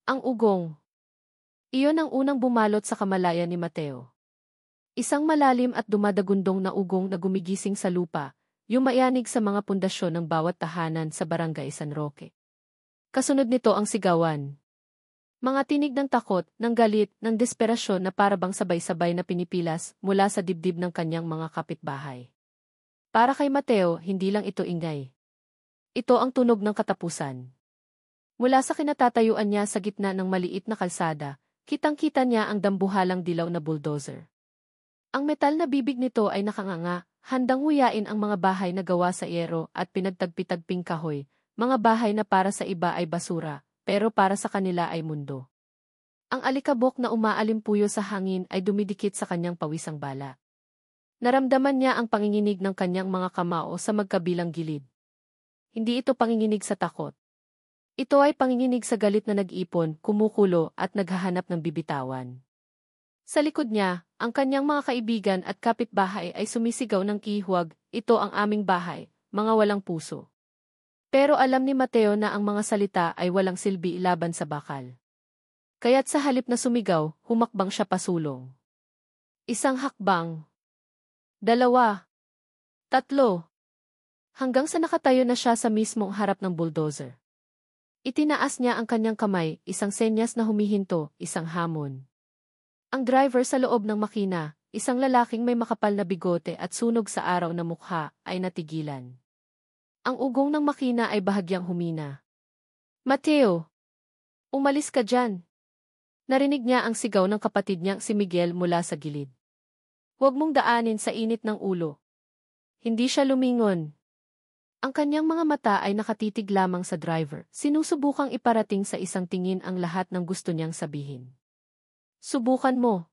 Ang ugong. Iyon ang unang bumalot sa kamalayan ni Mateo. Isang malalim at dumadagundong na ugong na gumigising sa lupa, yumayanig sa mga pundasyon ng bawat tahanan sa Barangay San Roque. Kasunod nito ang sigawan. Mga tinig ng takot, ng galit, ng desperasyon na parabang sabay-sabay na pinipilas mula sa dibdib ng kanyang mga kapitbahay. Para kay Mateo, hindi lang ito ingay. Ito ang tunog ng katapusan. Mula sa kinatatayuan niya sa gitna ng maliit na kalsada, kitang-kita niya ang dambuhalang dilaw na bulldozer. Ang metal na bibig nito ay nakanganga, handang huyain ang mga bahay na gawa sa yero at pinagtagpi-tagping kahoy, mga bahay na para sa iba ay basura, pero para sa kanila ay mundo. Ang alikabok na umaalimpuyo sa hangin ay dumidikit sa kanyang pawisang bala. Naramdaman niya ang panginginig ng kanyang mga kamao sa magkabilang gilid. Hindi ito panginginig sa takot. Ito ay panginginig sa galit na nag-ipon, kumukulo at naghahanap ng bibitawan. Sa likod niya, ang kanyang mga kaibigan at kapitbahay ay sumisigaw ng kihuwag, "Ito ang aming bahay, mga walang puso." Pero alam ni Mateo na ang mga salita ay walang silbi laban sa bakal. Kaya't sa halip na sumigaw, humakbang siya pasulong. Isang hakbang. 2. 3. Hanggang sa nakatayo na siya sa mismong harap ng bulldozer. Itinaas niya ang kanyang kamay, isang senyas na humihinto, isang hamon. Ang driver sa loob ng makina, isang lalaking may makapal na bigote at sunog sa araw na mukha, ay natigilan. Ang ugong ng makina ay bahagyang humina. "Mateo! Umalis ka dyan!" Narinig niya ang sigaw ng kapatid niyang si Miguel mula sa gilid. "Huwag mong daanin sa init ng ulo." Hindi siya lumingon. Ang kanyang mga mata ay nakatitig lamang sa driver, sinusubukang iparating sa isang tingin ang lahat ng gusto niyang sabihin. "Subukan mo.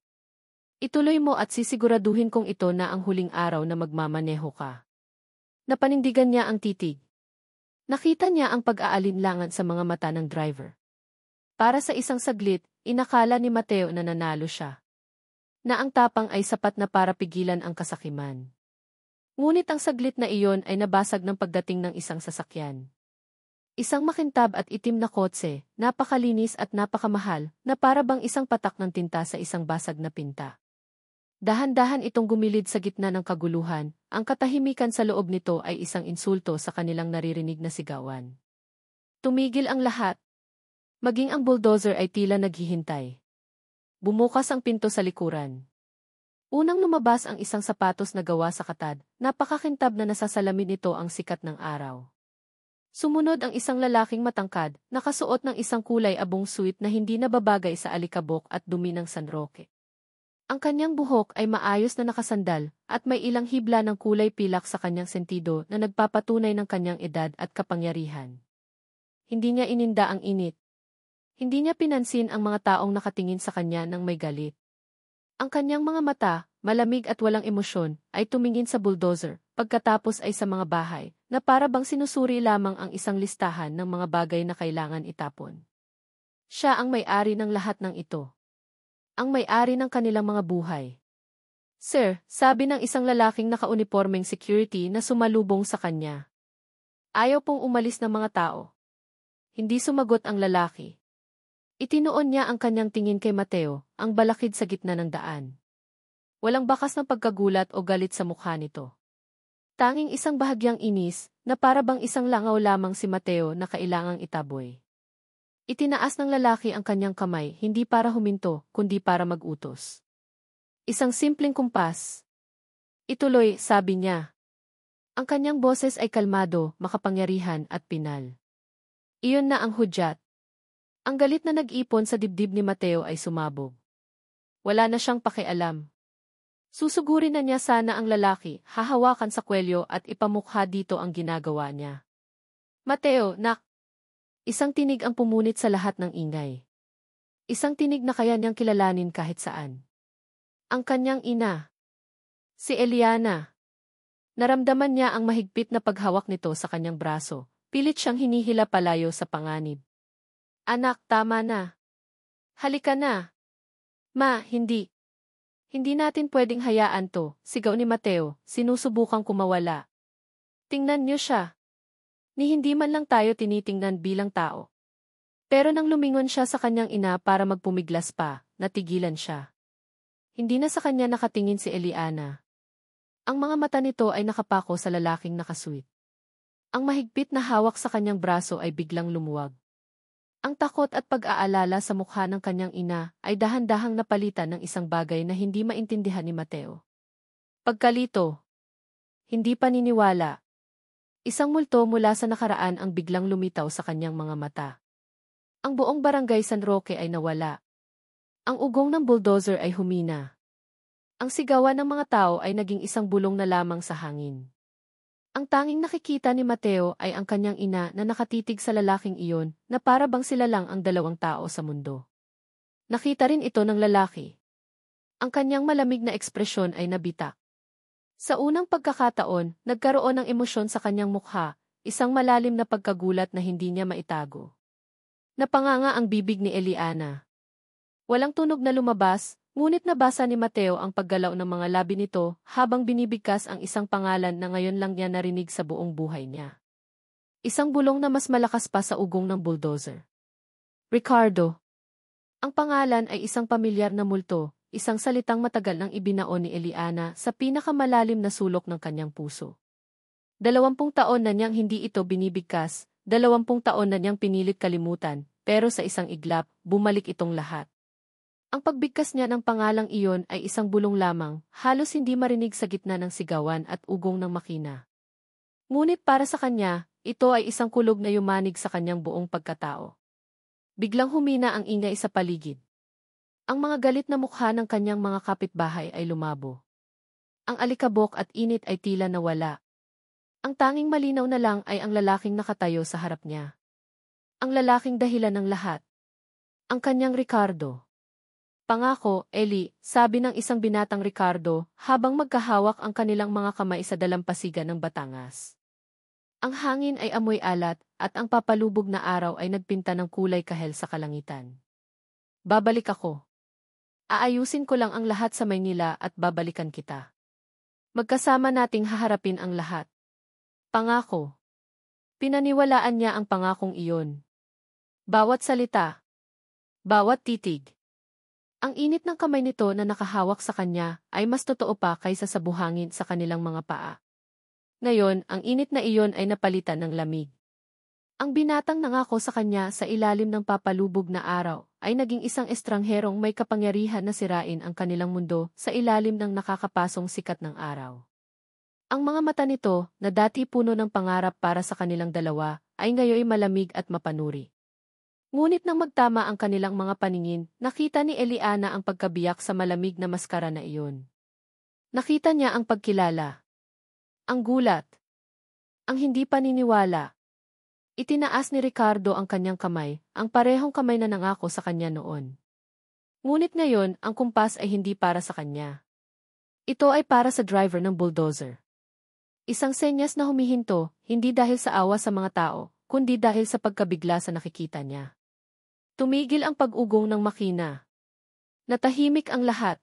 Ituloy mo at sisiguraduhin kong ito na ang huling araw na magmamaneho ka." Napanindigan niya ang titig. Nakita niya ang pag-aalinlangan sa mga mata ng driver. Para sa isang saglit, inakala ni Mateo na nanalo siya. Na ang tapang ay sapat na para pigilan ang kasakiman. Ngunit ang saglit na iyon ay nabasag ng pagdating ng isang sasakyan. Isang makintab at itim na kotse, napakalinis at napakamahal, na para bang isang patak ng tinta sa isang basag na pinta. Dahan-dahan itong gumilid sa gitna ng kaguluhan, ang katahimikan sa loob nito ay isang insulto sa kanilang naririnig na sigawan. Tumigil ang lahat. Maging ang bulldozer ay tila naghihintay. Bumukas ang pinto sa likuran. Unang lumabas ang isang sapatos na gawa sa katad, napakakintab na nasasalamin nito ang sikat ng araw. Sumunod ang isang lalaking matangkad, nakasuot ng isang kulay abong suit na hindi nababagay sa alikabok at dumi ng San Roque. Ang kanyang buhok ay maayos na nakasandal, at may ilang hibla ng kulay pilak sa kanyang sentido na nagpapatunay ng kanyang edad at kapangyarihan. Hindi niya ininda ang init. Hindi niya pinansin ang mga taong nakatingin sa kanya ng may galit. Ang kanyang mga mata, malamig at walang emosyon, ay tumingin sa bulldozer, pagkatapos ay sa mga bahay, na para bang sinusuri lamang ang isang listahan ng mga bagay na kailangan itapon. Siya ang may-ari ng lahat ng ito. Ang may-ari ng kanilang mga buhay. "Sir," sabi ng isang lalaking nakaunipormeng security na sumalubong sa kanya. Ayaw pong umalis ng mga tao. Hindi sumagot ang lalaki. Itinuon niya ang kanyang tingin kay Mateo, ang balakid sa gitna ng daan. Walang bakas ng pagkagulat o galit sa mukha nito. Tanging isang bahagyang inis, na para bang isang langaw lamang si Mateo na kailangang itaboy. Itinaas ng lalaki ang kanyang kamay, hindi para huminto, kundi para mag-utos. Isang simpleng kumpas. "Ituloy," sabi niya. Ang kanyang boses ay kalmado, makapangyarihan at pinal. Iyon na ang hudyat. Ang galit na nag-ipon sa dibdib ni Mateo ay sumabog. Wala na siyang pakialam. Susugurin na niya sana ang lalaki, hahawakan sa kwelyo at ipamukha dito ang ginagawa niya. "Mateo, nak!" Isang tinig ang pumunit sa lahat ng ingay. Isang tinig na kaya niyang kilalanin kahit saan. Ang kanyang ina. Si Eliana. Naramdaman niya ang mahigpit na paghawak nito sa kanyang braso, pilit siyang hinihila palayo sa panganib. "Anak, tama na. Halika na." "Ma, hindi. Hindi natin pwedeng hayaan to," sigaw ni Mateo, sinusubukang kumawala. "Tingnan niyo siya. Ni hindi man lang tayo tinitingnan bilang tao. Pero nang lumingon siya sa kanyang ina para magpumiglas pa, natigilan siya. Hindi na sa kanya nakatingin si Eliana. Ang mga mata nito ay nakapako sa lalaking nakasuit. Ang mahigpit na hawak sa kanyang braso ay biglang lumuwag. Ang takot at pag-aalala sa mukha ng kanyang ina ay dahan-dahang napalitan ng isang bagay na hindi maintindihan ni Mateo. Pagkalito. Hindi paniniwala. Isang multo mula sa nakaraan ang biglang lumitaw sa kanyang mga mata. Ang buong barangay San Roque ay nawala. Ang ugong ng bulldozer ay humina. Ang sigawan ng mga tao ay naging isang bulong na lamang sa hangin. Ang tanging nakikita ni Mateo ay ang kanyang ina na nakatitig sa lalaking iyon na para bang sila lang ang dalawang tao sa mundo. Nakita rin ito ng lalaki. Ang kanyang malamig na ekspresyon ay nabitak. Sa unang pagkakataon, nagkaroon ng emosyon sa kanyang mukha, isang malalim na pagkagulat na hindi niya maitago. Napanganga ang bibig ni Eliana. Walang tunog na lumabas, ngunit nabasa ni Mateo ang paggalaw ng mga labi nito habang binibigkas ang isang pangalan na ngayon lang niya narinig sa buong buhay niya. Isang bulong na mas malakas pa sa ugong ng bulldozer. Ricardo. Ang pangalan ay isang pamilyar na multo, isang salitang matagal nang ibinaon ni Eliana sa pinakamalalim na sulok ng kanyang puso. 20 taon na niyang hindi ito binibigkas, 20 taon na niyang pinilit kalimutan, pero sa isang iglap, bumalik itong lahat. Ang pagbigkas niya ng pangalang iyon ay isang bulong lamang, halos hindi marinig sa gitna ng sigawan at ugong ng makina. Ngunit para sa kanya, ito ay isang kulog na yumanig sa kanyang buong pagkatao. Biglang humina ang ingay sa paligid. Ang mga galit na mukha ng kanyang mga kapitbahay ay lumabo. Ang alikabok at init ay tila nawala. Ang tanging malinaw na lang ay ang lalaking nakatayo sa harap niya. Ang lalaking dahilan ng lahat. Ang kanyang Ricardo. Pangako, Eli, sabi ng isang binatang Ricardo, habang magkahawak ang kanilang mga kamay sa dalampasigan ng Batangas. Ang hangin ay amoy alat, at ang papalubog na araw ay nagpinta ng kulay kahel sa kalangitan. Babalik ako. Aayusin ko lang ang lahat sa Maynila at babalikan kita. Magkasama nating haharapin ang lahat. Pangako. Pinaniwalaan niya ang pangakong iyon. Bawat salita. Bawat titig. Ang init ng kamay nito na nakahawak sa kanya ay mas totoo pa kaysa sa buhangin sa kanilang mga paa. Ngayon, ang init na iyon ay napalitan ng lamig. Ang binatang nangako sa kanya sa ilalim ng papalubog na araw ay naging isang estrangherong may kapangyarihan na sirain ang kanilang mundo sa ilalim ng nakakapasong sikat ng araw. Ang mga mata nito, na dati puno ng pangarap para sa kanilang dalawa, ay ngayon malamig at mapanuri. Ngunit nang magtama ang kanilang mga paningin, nakita ni Eliana ang pagkabiyak sa malamig na maskara na iyon. Nakita niya ang pagkilala. Ang gulat. Ang hindi paniniwala. Itinaas ni Ricardo ang kanyang kamay, ang parehong kamay na nangako sa kanya noon. Ngunit ngayon, ang kumpas ay hindi para sa kanya. Ito ay para sa driver ng bulldozer. Isang senyas na humihinto, hindi dahil sa awa sa mga tao, kundi dahil sa pagkabigla sa nakikita niya. Tumigil ang pag-ugong ng makina. Natahimik ang lahat.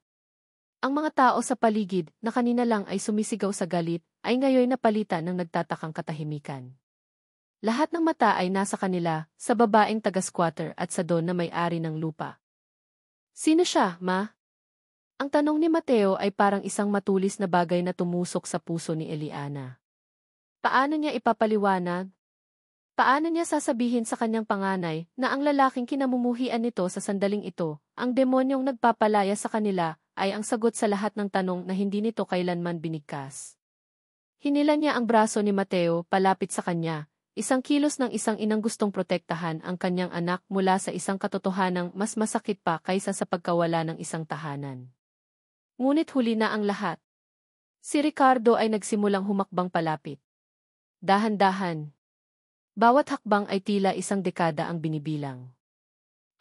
Ang mga tao sa paligid, na kanina lang ay sumisigaw sa galit, ay ngayon napalitan ng nagtatakang katahimikan. Lahat ng mata ay nasa kanila, sa babaeng taga-squatter at sa don na may-ari ng lupa. Sino siya, ma? Ang tanong ni Mateo ay parang isang matulis na bagay na tumusok sa puso ni Eliana. Paano niya ipapaliwanag? Paano niya sasabihin sa kanyang panganay na ang lalaking kinamumuhian nito sa sandaling ito, ang demonyong nagpapalaya sa kanila, ay ang sagot sa lahat ng tanong na hindi nito kailanman binigkas? Hinila niya ang braso ni Mateo palapit sa kanya, isang kilos ng isang inang gustong protektahan ang kanyang anak mula sa isang katotohanang mas masakit pa kaysa sa pagkawala ng isang tahanan. Ngunit huli na ang lahat. Si Ricardo ay nagsimulang humakbang palapit. Dahan-dahan. Bawat hakbang ay tila isang dekada ang binibilang.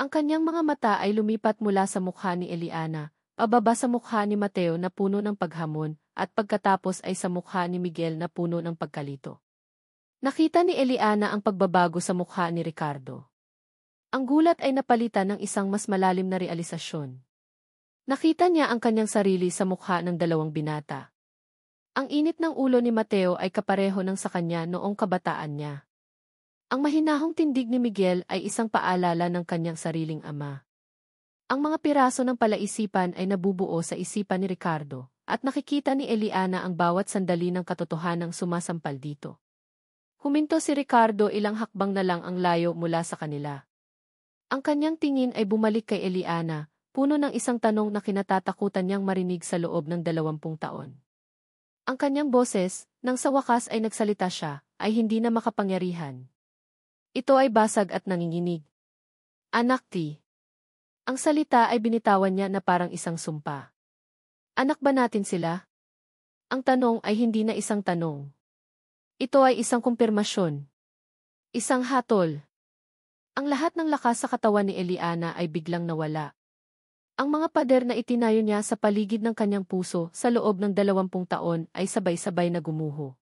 Ang kanyang mga mata ay lumipat mula sa mukha ni Eliana, pababa sa mukha ni Mateo na puno ng paghamon, at pagkatapos ay sa mukha ni Miguel na puno ng pagkalito. Nakita ni Eliana ang pagbabago sa mukha ni Ricardo. Ang gulat ay napalitan ng isang mas malalim na realisasyon. Nakita niya ang kanyang sarili sa mukha ng dalawang binata. Ang init ng ulo ni Mateo ay kapareho ng sa kanya noong kabataan niya. Ang mahinahong tindig ni Miguel ay isang paalala ng kanyang sariling ama. Ang mga piraso ng palaisipan ay nabubuo sa isipan ni Ricardo, at nakikita ni Eliana ang bawat sandali ng katotohanang sumasampal dito. Huminto si Ricardo, ilang hakbang na lang ang layo mula sa kanila. Ang kanyang tingin ay bumalik kay Eliana, puno ng isang tanong na kinatatakutan niyang marinig sa loob ng 20 taon. Ang kanyang boses, nang sa wakas ay nagsalita siya, ay hindi na makapangyarihan. Ito ay basag at nanginginig. Anak ti. Ang salita ay binitawan niya na parang isang sumpa. Anak ba natin sila? Ang tanong ay hindi na isang tanong. Ito ay isang kumpirmasyon. Isang hatol. Ang lahat ng lakas sa katawan ni Eliana ay biglang nawala. Ang mga pader na itinayo niya sa paligid ng kanyang puso sa loob ng 20 taon ay sabay-sabay na gumuho.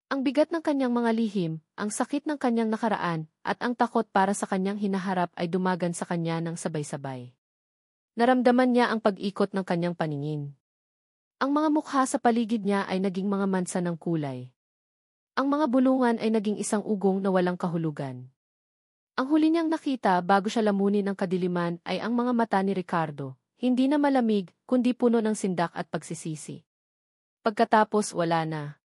Ang bigat ng kanyang mga lihim, ang sakit ng kanyang nakaraan, at ang takot para sa kanyang hinaharap ay dumagan sa kanya ng sabay-sabay. Naramdaman niya ang pag-ikot ng kanyang paningin. Ang mga mukha sa paligid niya ay naging mga mansa ng kulay. Ang mga bulungan ay naging isang ugong na walang kahulugan. Ang huli niyang nakita bago siya lamunin ng kadiliman ay ang mga mata ni Ricardo, hindi na malamig, kundi puno ng sindak at pagsisisi. Pagkatapos wala na.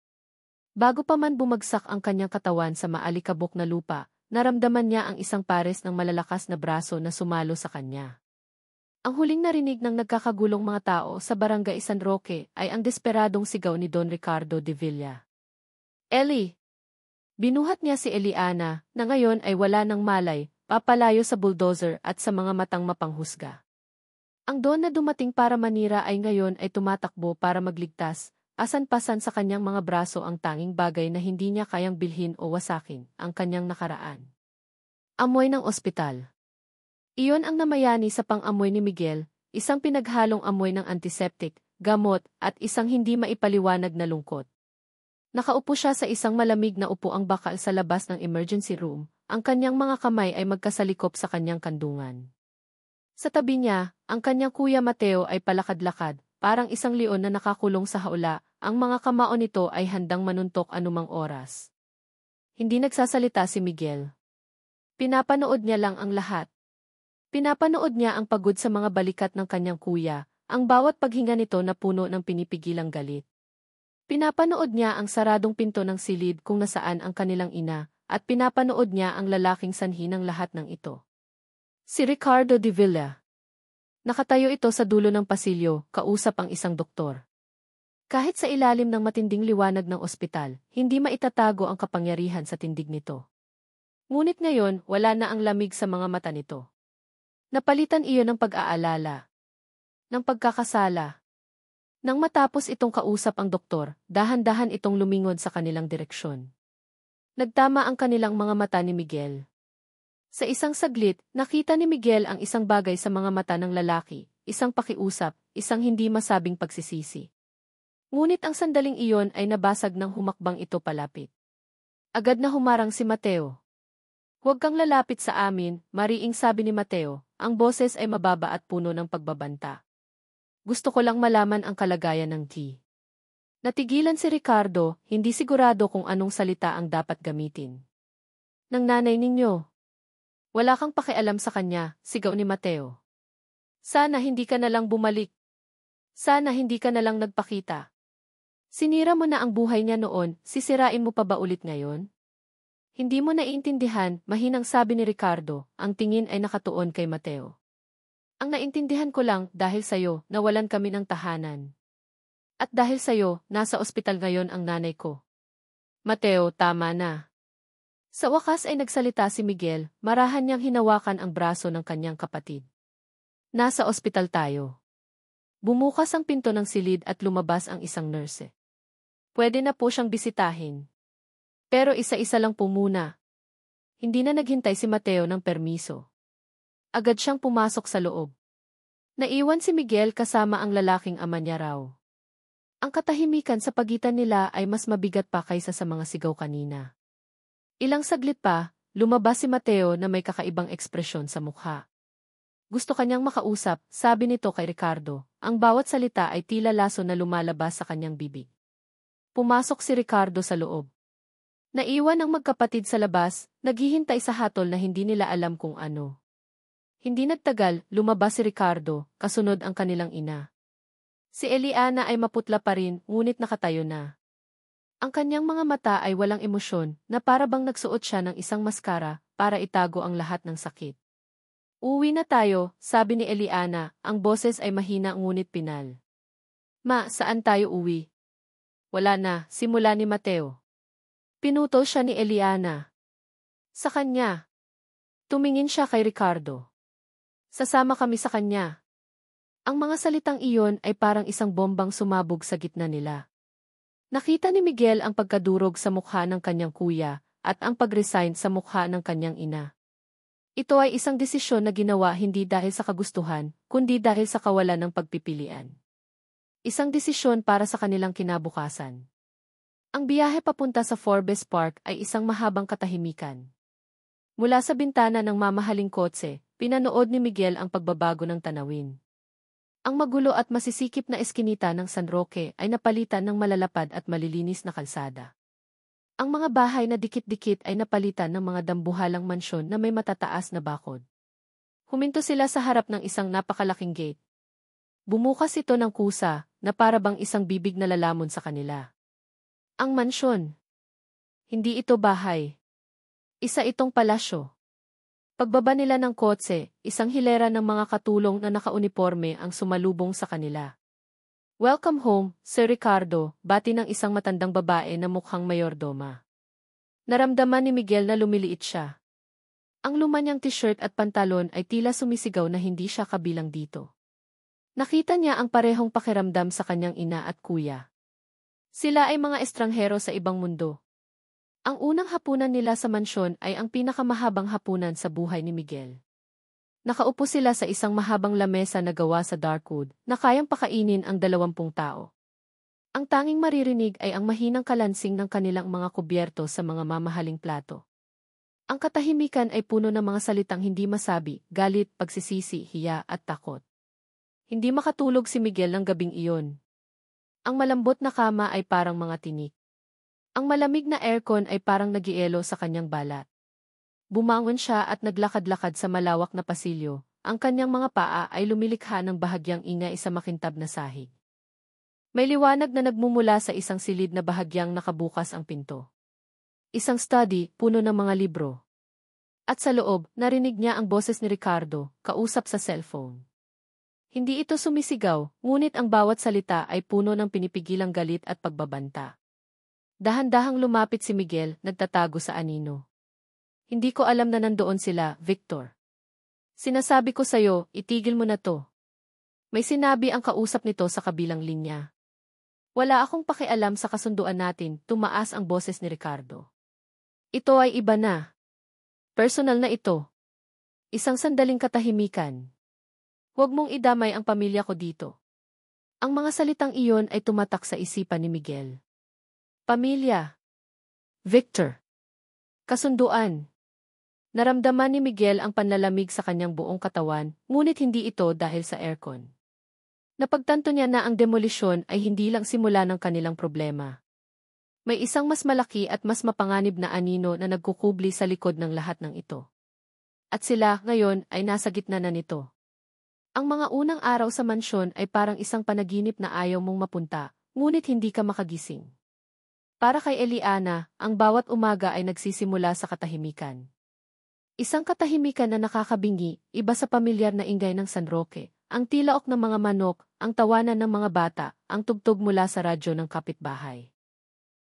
Bago pa man bumagsak ang kanyang katawan sa maalikabok na lupa, naramdaman niya ang isang pares ng malalakas na braso na sumalo sa kanya. Ang huling narinig ng nagkakagulong mga tao sa Barangay San Roque ay ang desperadong sigaw ni Don Ricardo de Villa. Eli! Binuhat niya si Eliana, na ngayon ay wala ng malay, papalayo sa bulldozer at sa mga matang mapanghusga. Ang Don na dumating para manira ay ngayon ay tumatakbo para magligtas, asan-pasan sa kanyang mga braso ang tanging bagay na hindi niya kayang bilhin o wasakin, ang kanyang nakaraan. Amoy ng ospital. Iyon ang namayani sa pang-amoy ni Miguel, isang pinaghalong amoy ng antiseptic, gamot, at isang hindi maipaliwanag na lungkot. Nakaupo siya sa isang malamig na upuang bakal sa labas ng emergency room, ang kanyang mga kamay ay magkasalikop sa kanyang kandungan. Sa tabi niya, ang kanyang kuya Mateo ay palakad-lakad, parang isang leon na nakakulong sa haula, ang mga kamao nito ay handang manuntok anumang oras. Hindi nagsasalita si Miguel. Pinapanood niya lang ang lahat. Pinapanood niya ang pagod sa mga balikat ng kanyang kuya, ang bawat paghinga nito na puno ng pinipigilang galit. Pinapanood niya ang saradong pinto ng silid kung nasaan ang kanilang ina, at pinapanood niya ang lalaking sanhi ng lahat ng ito. Si Ricardo de Villa. Nakatayo ito sa dulo ng pasilyo, kausap ang isang doktor. Kahit sa ilalim ng matinding liwanag ng ospital, hindi maitatago ang kapangyarihan sa tindig nito. Ngunit ngayon, wala na ang lamig sa mga mata nito. Napalitan iyon ng pag-aalala, ng pagkakasala. Nang matapos itong kausap ang doktor, dahan-dahan itong lumingon sa kanilang direksyon. Nagtama ang kanilang mga mata ni Miguel. Sa isang saglit, nakita ni Miguel ang isang bagay sa mga mata ng lalaki, isang pakiusap, isang hindi masabing pagsisisi. Ngunit ang sandaling iyon ay nabasag ng humakbang ito palapit. Agad na humarang si Mateo. Huwag kang lalapit sa amin, mariing sabi ni Mateo, ang boses ay mababa at puno ng pagbabanta. Gusto ko lang malaman ang kalagayan ng T. Natigilan si Ricardo, hindi sigurado kung anong salita ang dapat gamitin. Ng nanay ninyo. Wala kang pakialam sa kanya, sigaw ni Mateo. Sana hindi ka na lang bumalik. Sana hindi ka na lang nagpakita. Sinira mo na ang buhay niya noon, sisirain mo pa ba ulit ngayon? Hindi mo naiintindihan, mahinang sabi ni Ricardo, ang tingin ay nakatuon kay Mateo. Ang naintindihan ko lang dahil sa'yo, nawalan kami ng tahanan. At dahil sa'yo, nasa ospital ngayon ang nanay ko. Mateo, tama na. Sa wakas ay nagsalita si Miguel, marahan niyang hinawakan ang braso ng kanyang kapatid. Nasa ospital tayo. Bumukas ang pinto ng silid at lumabas ang isang nurse. Pwede na po siyang bisitahin. Pero isa-isa lang po muna. Hindi na naghintay si Mateo ng permiso. Agad siyang pumasok sa loob. Naiwan si Miguel kasama ang lalaking ama niya raw. Ang katahimikan sa pagitan nila ay mas mabigat pa kaysa sa mga sigaw kanina. Ilang saglit pa, lumabas si Mateo na may kakaibang ekspresyon sa mukha. Gusto kanyang makausap, sabi nito kay Ricardo, ang bawat salita ay tila laso na lumalabas sa kanyang bibig. Pumasok si Ricardo sa loob. Naiwan ang magkapatid sa labas, naghihintay sa hatol na hindi nila alam kung ano. Hindi nagtagal, lumabas si Ricardo, kasunod ang kanilang ina. Si Eliana ay maputla pa rin, ngunit nakatayo na. Ang kanyang mga mata ay walang emosyon, na para bang nagsuot siya ng isang maskara para itago ang lahat ng sakit. Uwi na tayo, sabi ni Eliana, ang boses ay mahina ngunit pinal. Ma, saan tayo uwi? Wala na, simula ni Mateo. Pinutol siya ni Eliana. Sa kanya. Tumingin siya kay Ricardo. Sasama kami sa kanya. Ang mga salitang iyon ay parang isang bombang sumabog sa gitna nila. Nakita ni Miguel ang pagkadurog sa mukha ng kanyang kuya at ang pag-resign sa mukha ng kanyang ina. Ito ay isang desisyon na ginawa hindi dahil sa kagustuhan, kundi dahil sa kawalan ng pagpipilian. Isang desisyon para sa kanilang kinabukasan. Ang biyahe papunta sa Forbes Park ay isang mahabang katahimikan. Mula sa bintana ng mamahaling kotse, pinanood ni Miguel ang pagbabago ng tanawin. Ang magulo at masisikip na eskinita ng San Roque ay napalitan ng malalapad at malilinis na kalsada. Ang mga bahay na dikit-dikit ay napalitan ng mga dambuhalang mansyon na may matataas na bakod. Huminto sila sa harap ng isang napakalaking gate. Bumukas ito ng kusa, na para bang isang bibig na lalamon sa kanila. Ang mansyon. Hindi ito bahay. Isa itong palasyo. Pagbaba nila ng kotse, isang hilera ng mga katulong na nakauniporme ang sumalubong sa kanila. Welcome home, Sir Ricardo, bati ng isang matandang babae na mukhang mayordoma. Naramdaman ni Miguel na lumiliit siya. Ang luma niyang t-shirt at pantalon ay tila sumisigaw na hindi siya kabilang dito. Nakita niya ang parehong pakiramdam sa kanyang ina at kuya. Sila ay mga estranghero sa ibang mundo. Ang unang hapunan nila sa mansyon ay ang pinakamahabang hapunan sa buhay ni Miguel. Nakaupo sila sa isang mahabang lamesa na gawa sa dark wood na kayang pakainin ang 20 tao. Ang tanging maririnig ay ang mahinang kalansing ng kanilang mga kubyerto sa mga mamahaling plato. Ang katahimikan ay puno ng mga salitang hindi masabi, galit, pagsisisi, hiya at takot. Hindi makatulog si Miguel ng gabing iyon. Ang malambot na kama ay parang mga tinik. Ang malamig na aircon ay parang nagielo sa kanyang balat. Bumangon siya at naglakad-lakad sa malawak na pasilyo. Ang kanyang mga paa ay lumilikha ng bahagyang ingay sa makintab na sahig. May liwanag na nagmumula sa isang silid na bahagyang nakabukas ang pinto. Isang study, puno ng mga libro. At sa loob, narinig niya ang boses ni Ricardo, kausap sa cellphone. Hindi ito sumisigaw, ngunit ang bawat salita ay puno ng pinipigilang galit at pagbabanta. Dahan-dahang lumapit si Miguel, nagtatago sa anino. Hindi ko alam na nandoon sila, Victor. Sinasabi ko sa'yo, itigil mo na to. May sinabi ang kausap nito sa kabilang linya. Wala akong pakialam sa kasunduan natin, tumaas ang boses ni Ricardo. Ito ay iba na. Personal na ito. Isang sandaling katahimikan. Huwag mong idamay ang pamilya ko dito. Ang mga salitang iyon ay tumatak sa isipan ni Miguel. Pamilya. Victor. Kasunduan. Naramdaman ni Miguel ang panlalamig sa kanyang buong katawan, ngunit hindi ito dahil sa aircon. Napagtanto niya na ang demolisyon ay hindi lang simula ng kanilang problema. May isang mas malaki at mas mapanganib na anino na nagkukubli sa likod ng lahat ng ito. At sila, ngayon, ay nasa gitna na nito. Ang mga unang araw sa mansyon ay parang isang panaginip na ayaw mong mapunta, ngunit hindi ka makagising. Para kay Eliana, ang bawat umaga ay nagsisimula sa katahimikan. Isang katahimikan na nakakabingi, iba sa pamilyar na ingay ng San Roque, ang tilaok ng mga manok, ang tawanan ng mga bata, ang tugtog mula sa radyo ng kapitbahay.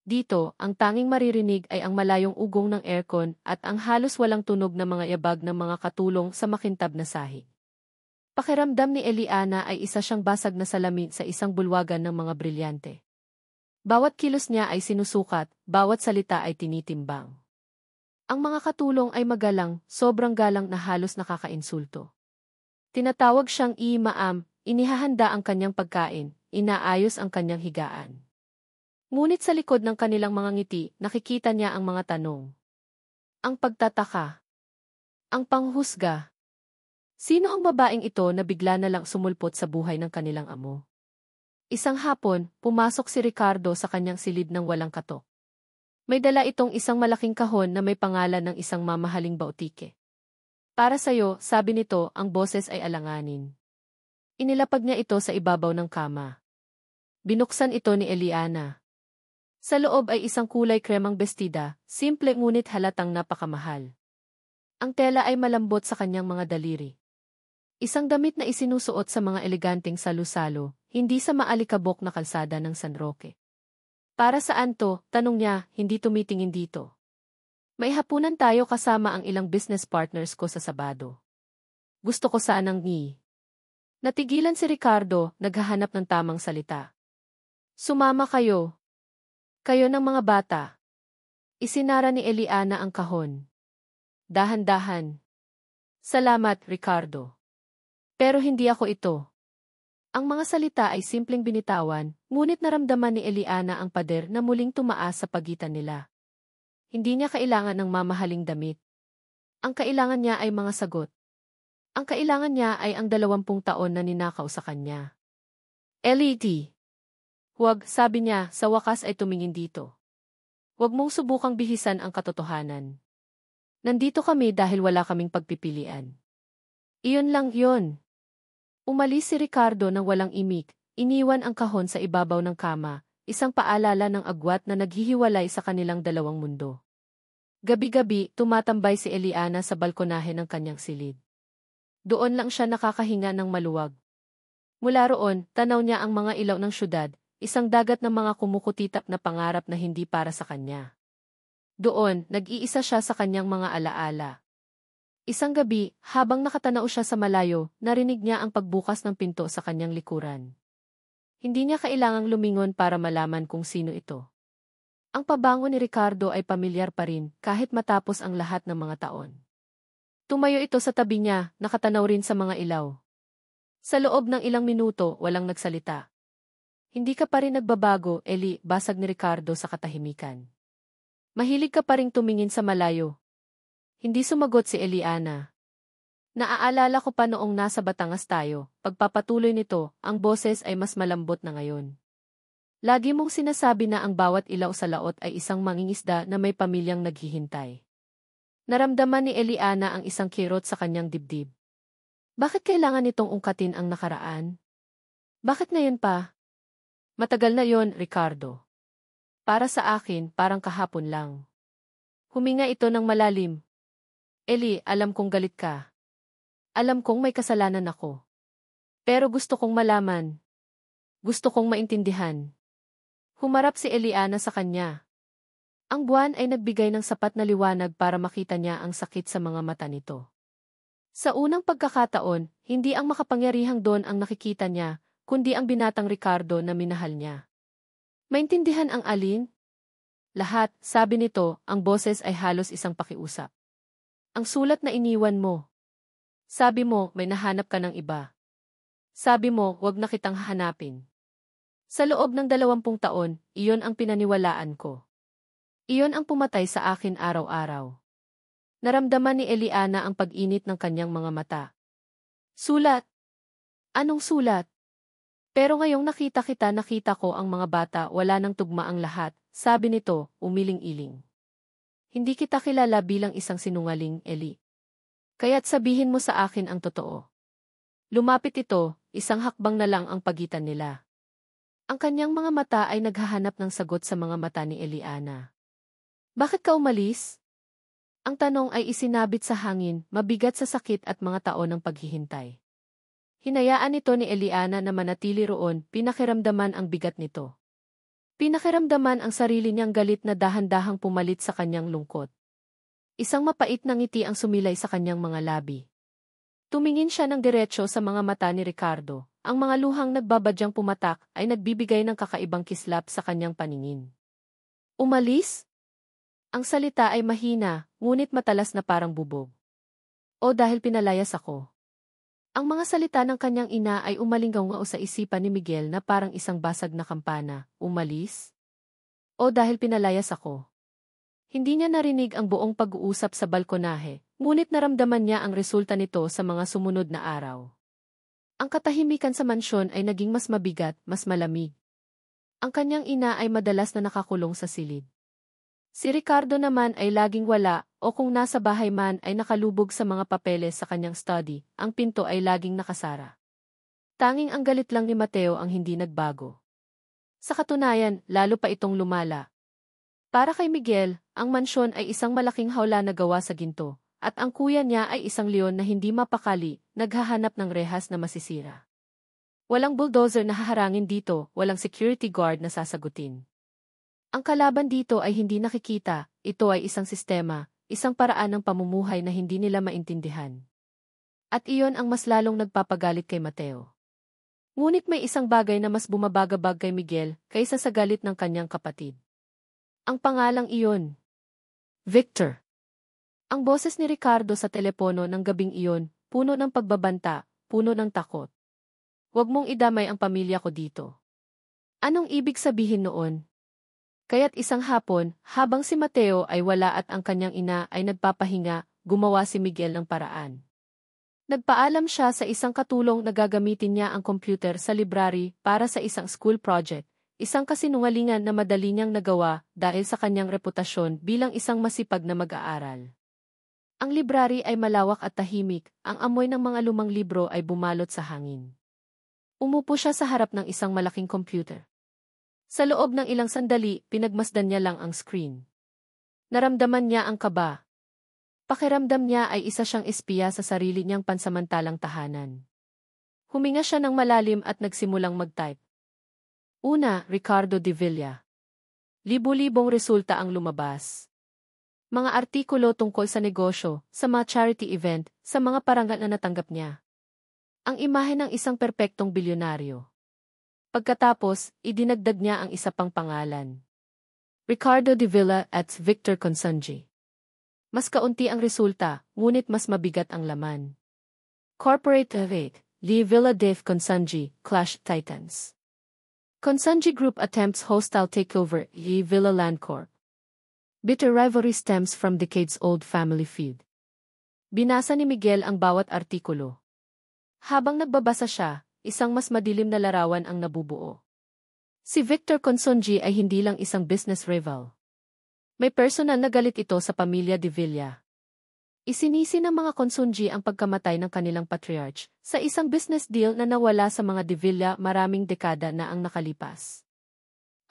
Dito, ang tanging maririnig ay ang malayong ugong ng aircon at ang halos walang tunog na mga yabag ng mga katulong sa makintab na sahig. Pakiramdam ni Eliana ay isa siyang basag na salamin sa isang bulwagan ng mga brilyante. Bawat kilos niya ay sinusukat, bawat salita ay tinitimbang. Ang mga katulong ay magalang, sobrang galang na halos nakakainsulto. Tinatawag siyang i-maam, inihahanda ang kanyang pagkain, inaayos ang kanyang higaan. Ngunit sa likod ng kanilang mga ngiti, nakikita niya ang mga tanong. Ang pagtataka. Ang panghusga. Sino ang babaeng ito na bigla na lang sumulpot sa buhay ng kanilang amo? Isang hapon, pumasok si Ricardo sa kanyang silid ng walang katok. May dala itong isang malaking kahon na may pangalan ng isang mamahaling bautike. Para sa'yo, sabi nito, ang boses ay alanganin. Inilapag niya ito sa ibabaw ng kama. Binuksan ito ni Eliana. Sa loob ay isang kulay kremang bestida, simple ngunit halatang napakamahal. Ang tela ay malambot sa kanyang mga daliri. Isang damit na isinusuot sa mga eleganteng salu-salo, hindi sa maalikabok na kalsada ng San Roque. Para saan to? Tanong niya, hindi tumitingin dito. May hapunan tayo kasama ang ilang business partners ko sa Sabado. Gusto ko sanang Natigilan si Ricardo, naghahanap ng tamang salita. Sumama kayo. Kayo ng mga bata. Isinara ni Eliana ang kahon. Dahan-dahan. Salamat, Ricardo. Pero hindi ako ito. Ang mga salita ay simpleng binitawan, ngunit naramdaman ni Eliana ang pader na muling tumaas sa pagitan nila. Hindi niya kailangan ng mamahaling damit. Ang kailangan niya ay mga sagot. Ang kailangan niya ay ang 20 taon na ninakaw sa kanya. Ellie. Huwag, sabi niya, sa wakas ay tumingin dito. Huwag mong subukang bihisan ang katotohanan. Nandito kami dahil wala kaming pagpipilian. Iyon lang yun. Umalis si Ricardo nang walang imik, iniwan ang kahon sa ibabaw ng kama, isang paalala ng agwat na naghihiwalay sa kanilang dalawang mundo. Gabi-gabi, tumatambay si Eliana sa balkonahe ng kanyang silid. Doon lang siya nakakahinga ng maluwag. Mula roon, tanaw niya ang mga ilaw ng syudad, isang dagat ng mga kumukutitap na pangarap na hindi para sa kanya. Doon, nag-iisa siya sa kanyang mga alaala. Isang gabi, habang nakatanaw siya sa malayo, narinig niya ang pagbukas ng pinto sa kanyang likuran. Hindi niya kailangang lumingon para malaman kung sino ito. Ang pabango ni Ricardo ay pamilyar pa rin kahit matapos ang lahat ng mga taon. Tumayo ito sa tabi niya, nakatanaw rin sa mga ilaw. Sa loob ng ilang minuto, walang nagsalita. Hindi ka pa rin nagbabago, Eli, basag ni Ricardo sa katahimikan. Mahilig ka pa ring tumingin sa malayo. Hindi sumagot si Eliana. Naaalala ko pa noong nasa Batangas tayo, pagpapatuloy nito, ang boses ay mas malambot na ngayon. Lagi mong sinasabi na ang bawat ilaw sa laot ay isang mangingisda na may pamilyang naghihintay. Naramdaman ni Eliana ang isang kirot sa kanyang dibdib. Bakit kailangan nitong ungkatin ang nakaraan? Bakit ngayon pa? Matagal na yon, Ricardo. Para sa akin, parang kahapon lang. Huminga ito ng malalim. Eli, alam kong galit ka. Alam kong may kasalanan ako. Pero gusto kong malaman. Gusto kong maintindihan. Humarap si Eliana sa kanya. Ang buwan ay nagbigay ng sapat na liwanag para makita niya ang sakit sa mga mata nito. Sa unang pagkakataon, hindi ang makapangyarihang Don ang nakikita niya, kundi ang binatang Ricardo na minahal niya. Maintindihan ang alin? Lahat, sabi nito, ang boses ay halos isang pakiusap. Ang sulat na iniwan mo. Sabi mo, may nahanap ka ng iba. Sabi mo, wag na kitang hahanapin. Sa loob ng 20 taon, iyon ang pinaniwalaan ko. Iyon ang pumatay sa akin araw-araw. Naramdaman ni Eliana ang pag-init ng kanyang mga mata. Sulat! Anong sulat? Pero ngayong nakita ko ang mga bata, wala nang tugma ang lahat, sabi nito, umiling-iling. Hindi kita kilala bilang isang sinungaling, Eli. Kaya't sabihin mo sa akin ang totoo. Lumapit ito, isang hakbang na lang ang pagitan nila. Ang kanyang mga mata ay naghahanap ng sagot sa mga mata ni Eliana. Bakit ka umalis? Ang tanong ay isinabit sa hangin, mabigat sa sakit at mga taon ng paghihintay. Hinayaan nito ni Eliana na manatili roon, pinakiramdaman ang bigat nito. Pinakiramdaman ang sarili niyang galit na dahan-dahang pumalit sa kanyang lungkot. Isang mapait na ngiti ang sumilay sa kanyang mga labi. Tumingin siya ng diretso sa mga mata ni Ricardo. Ang mga luhang nagbabadyang pumatak ay nagbibigay ng kakaibang kislap sa kanyang paningin. Umalis? Ang salita ay mahina, ngunit matalas na parang bubog. O dahil pinalayas ako. Ang mga salita ng kanyang ina ay umalinggaw sa isipan ni Miguel na parang isang basag na kampana. Umalis? O dahil pinalayas ako. Hindi niya narinig ang buong pag-uusap sa balkonahe, ngunit naramdaman niya ang resulta nito sa mga sumunod na araw. Ang katahimikan sa mansyon ay naging mas mabigat, mas malamig. Ang kanyang ina ay madalas na nakakulong sa silid. Si Ricardo naman ay laging wala o kung nasa bahay man ay nakalubog sa mga papeles sa kanyang study, ang pinto ay laging nakasara. Tanging ang galit lang ni Mateo ang hindi nagbago. Sa katunayan, lalo pa itong lumala. Para kay Miguel, ang mansyon ay isang malaking hawla na gawa sa ginto, at ang kuya niya ay isang leon na hindi mapakali, naghahanap ng rehas na masisira. Walang bulldozer na haharangin dito, walang security guard na sasagutin. Ang kalaban dito ay hindi nakikita, ito ay isang sistema, isang paraan ng pamumuhay na hindi nila maintindihan. At iyon ang mas lalong nagpapagalit kay Mateo. Ngunit may isang bagay na mas bumabagabag kay Miguel kaysa sa galit ng kanyang kapatid. Ang pangalang iyon. Victor. Ang boses ni Ricardo sa telepono ng gabing iyon, puno ng pagbabanta, puno ng takot. Huwag mong idamay ang pamilya ko dito. Anong ibig sabihin noon? Kaya't isang hapon, habang si Mateo ay wala at ang kanyang ina ay nagpapahinga, gumawa si Miguel ng paraan. Nagpaalam siya sa isang katulong na gagamitin niya ang computer sa library para sa isang school project, isang kasinungalingan na madali niyang nagawa dahil sa kanyang reputasyon bilang isang masipag na mag-aaral. Ang library ay malawak at tahimik, ang amoy ng mga lumang libro ay bumalot sa hangin. Umupo siya sa harap ng isang malaking computer. Sa loob ng ilang sandali, pinagmasdan niya lang ang screen. Naramdaman niya ang kaba. Pakiramdam niya ay isa siyang espiya sa sarili niyang pansamantalang tahanan. Huminga siya ng malalim at nagsimulang mag-type. Una, Ricardo de Villa. Libo-libong resulta ang lumabas. Mga artikulo tungkol sa negosyo, sa mga charity event, sa mga parangal na natanggap niya. Ang imahe ng isang perpektong bilyonaryo. Pagkatapos, idinagdag niya ang isa pang pangalan. Ricardo de Villa at Victor Consunji. Mas kaunti ang resulta, ngunit mas mabigat ang laman. Corporate Evade, Lee Villa Dave Consunji, Clash Titans. Consunji Group attempts hostile takeover, Lee Villa Land Corp. Bitter rivalry stems from decades-old family feud. Binasa ni Miguel ang bawat artikulo. Habang nagbabasa siya, isang mas madilim na larawan ang nabubuo. Si Victor Consunji ay hindi lang isang business rival. May personal na galit ito sa pamilya de Villa. Isinisi ng mga Consunji ang pagkamatay ng kanilang patriarch sa isang business deal na nawala sa mga de Villa maraming dekada na ang nakalipas.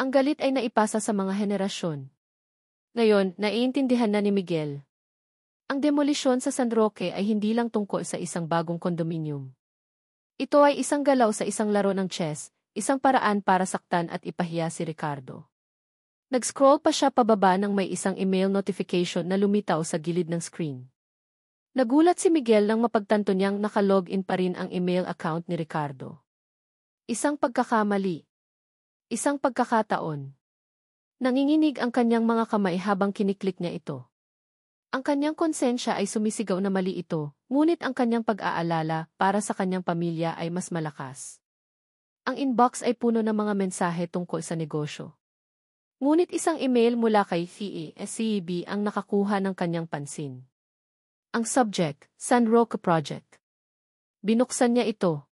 Ang galit ay naipasa sa mga henerasyon. Ngayon, naiintindihan na ni Miguel. Ang demolisyon sa San Roque ay hindi lang tungkol sa isang bagong kondominium. Ito ay isang galaw sa isang laro ng chess, isang paraan para saktan at ipahiya si Ricardo. Nag-scroll pa siya pababa nang may isang email notification na lumitaw sa gilid ng screen. Nagulat si Miguel nang mapagtanto niyang naka-login pa rin ang email account ni Ricardo. Isang pagkakamali. Isang pagkakataon. Nanginginig ang kanyang mga kamay habang kiniklik niya ito. Ang kanyang konsensya ay sumisigaw na mali ito, ngunit ang kanyang pag-aalala para sa kanyang pamilya ay mas malakas. Ang inbox ay puno ng mga mensahe tungkol sa negosyo. Ngunit isang email mula kay CEB ang nakakuha ng kanyang pansin. Ang subject, San Roque Project. Binuksan niya ito.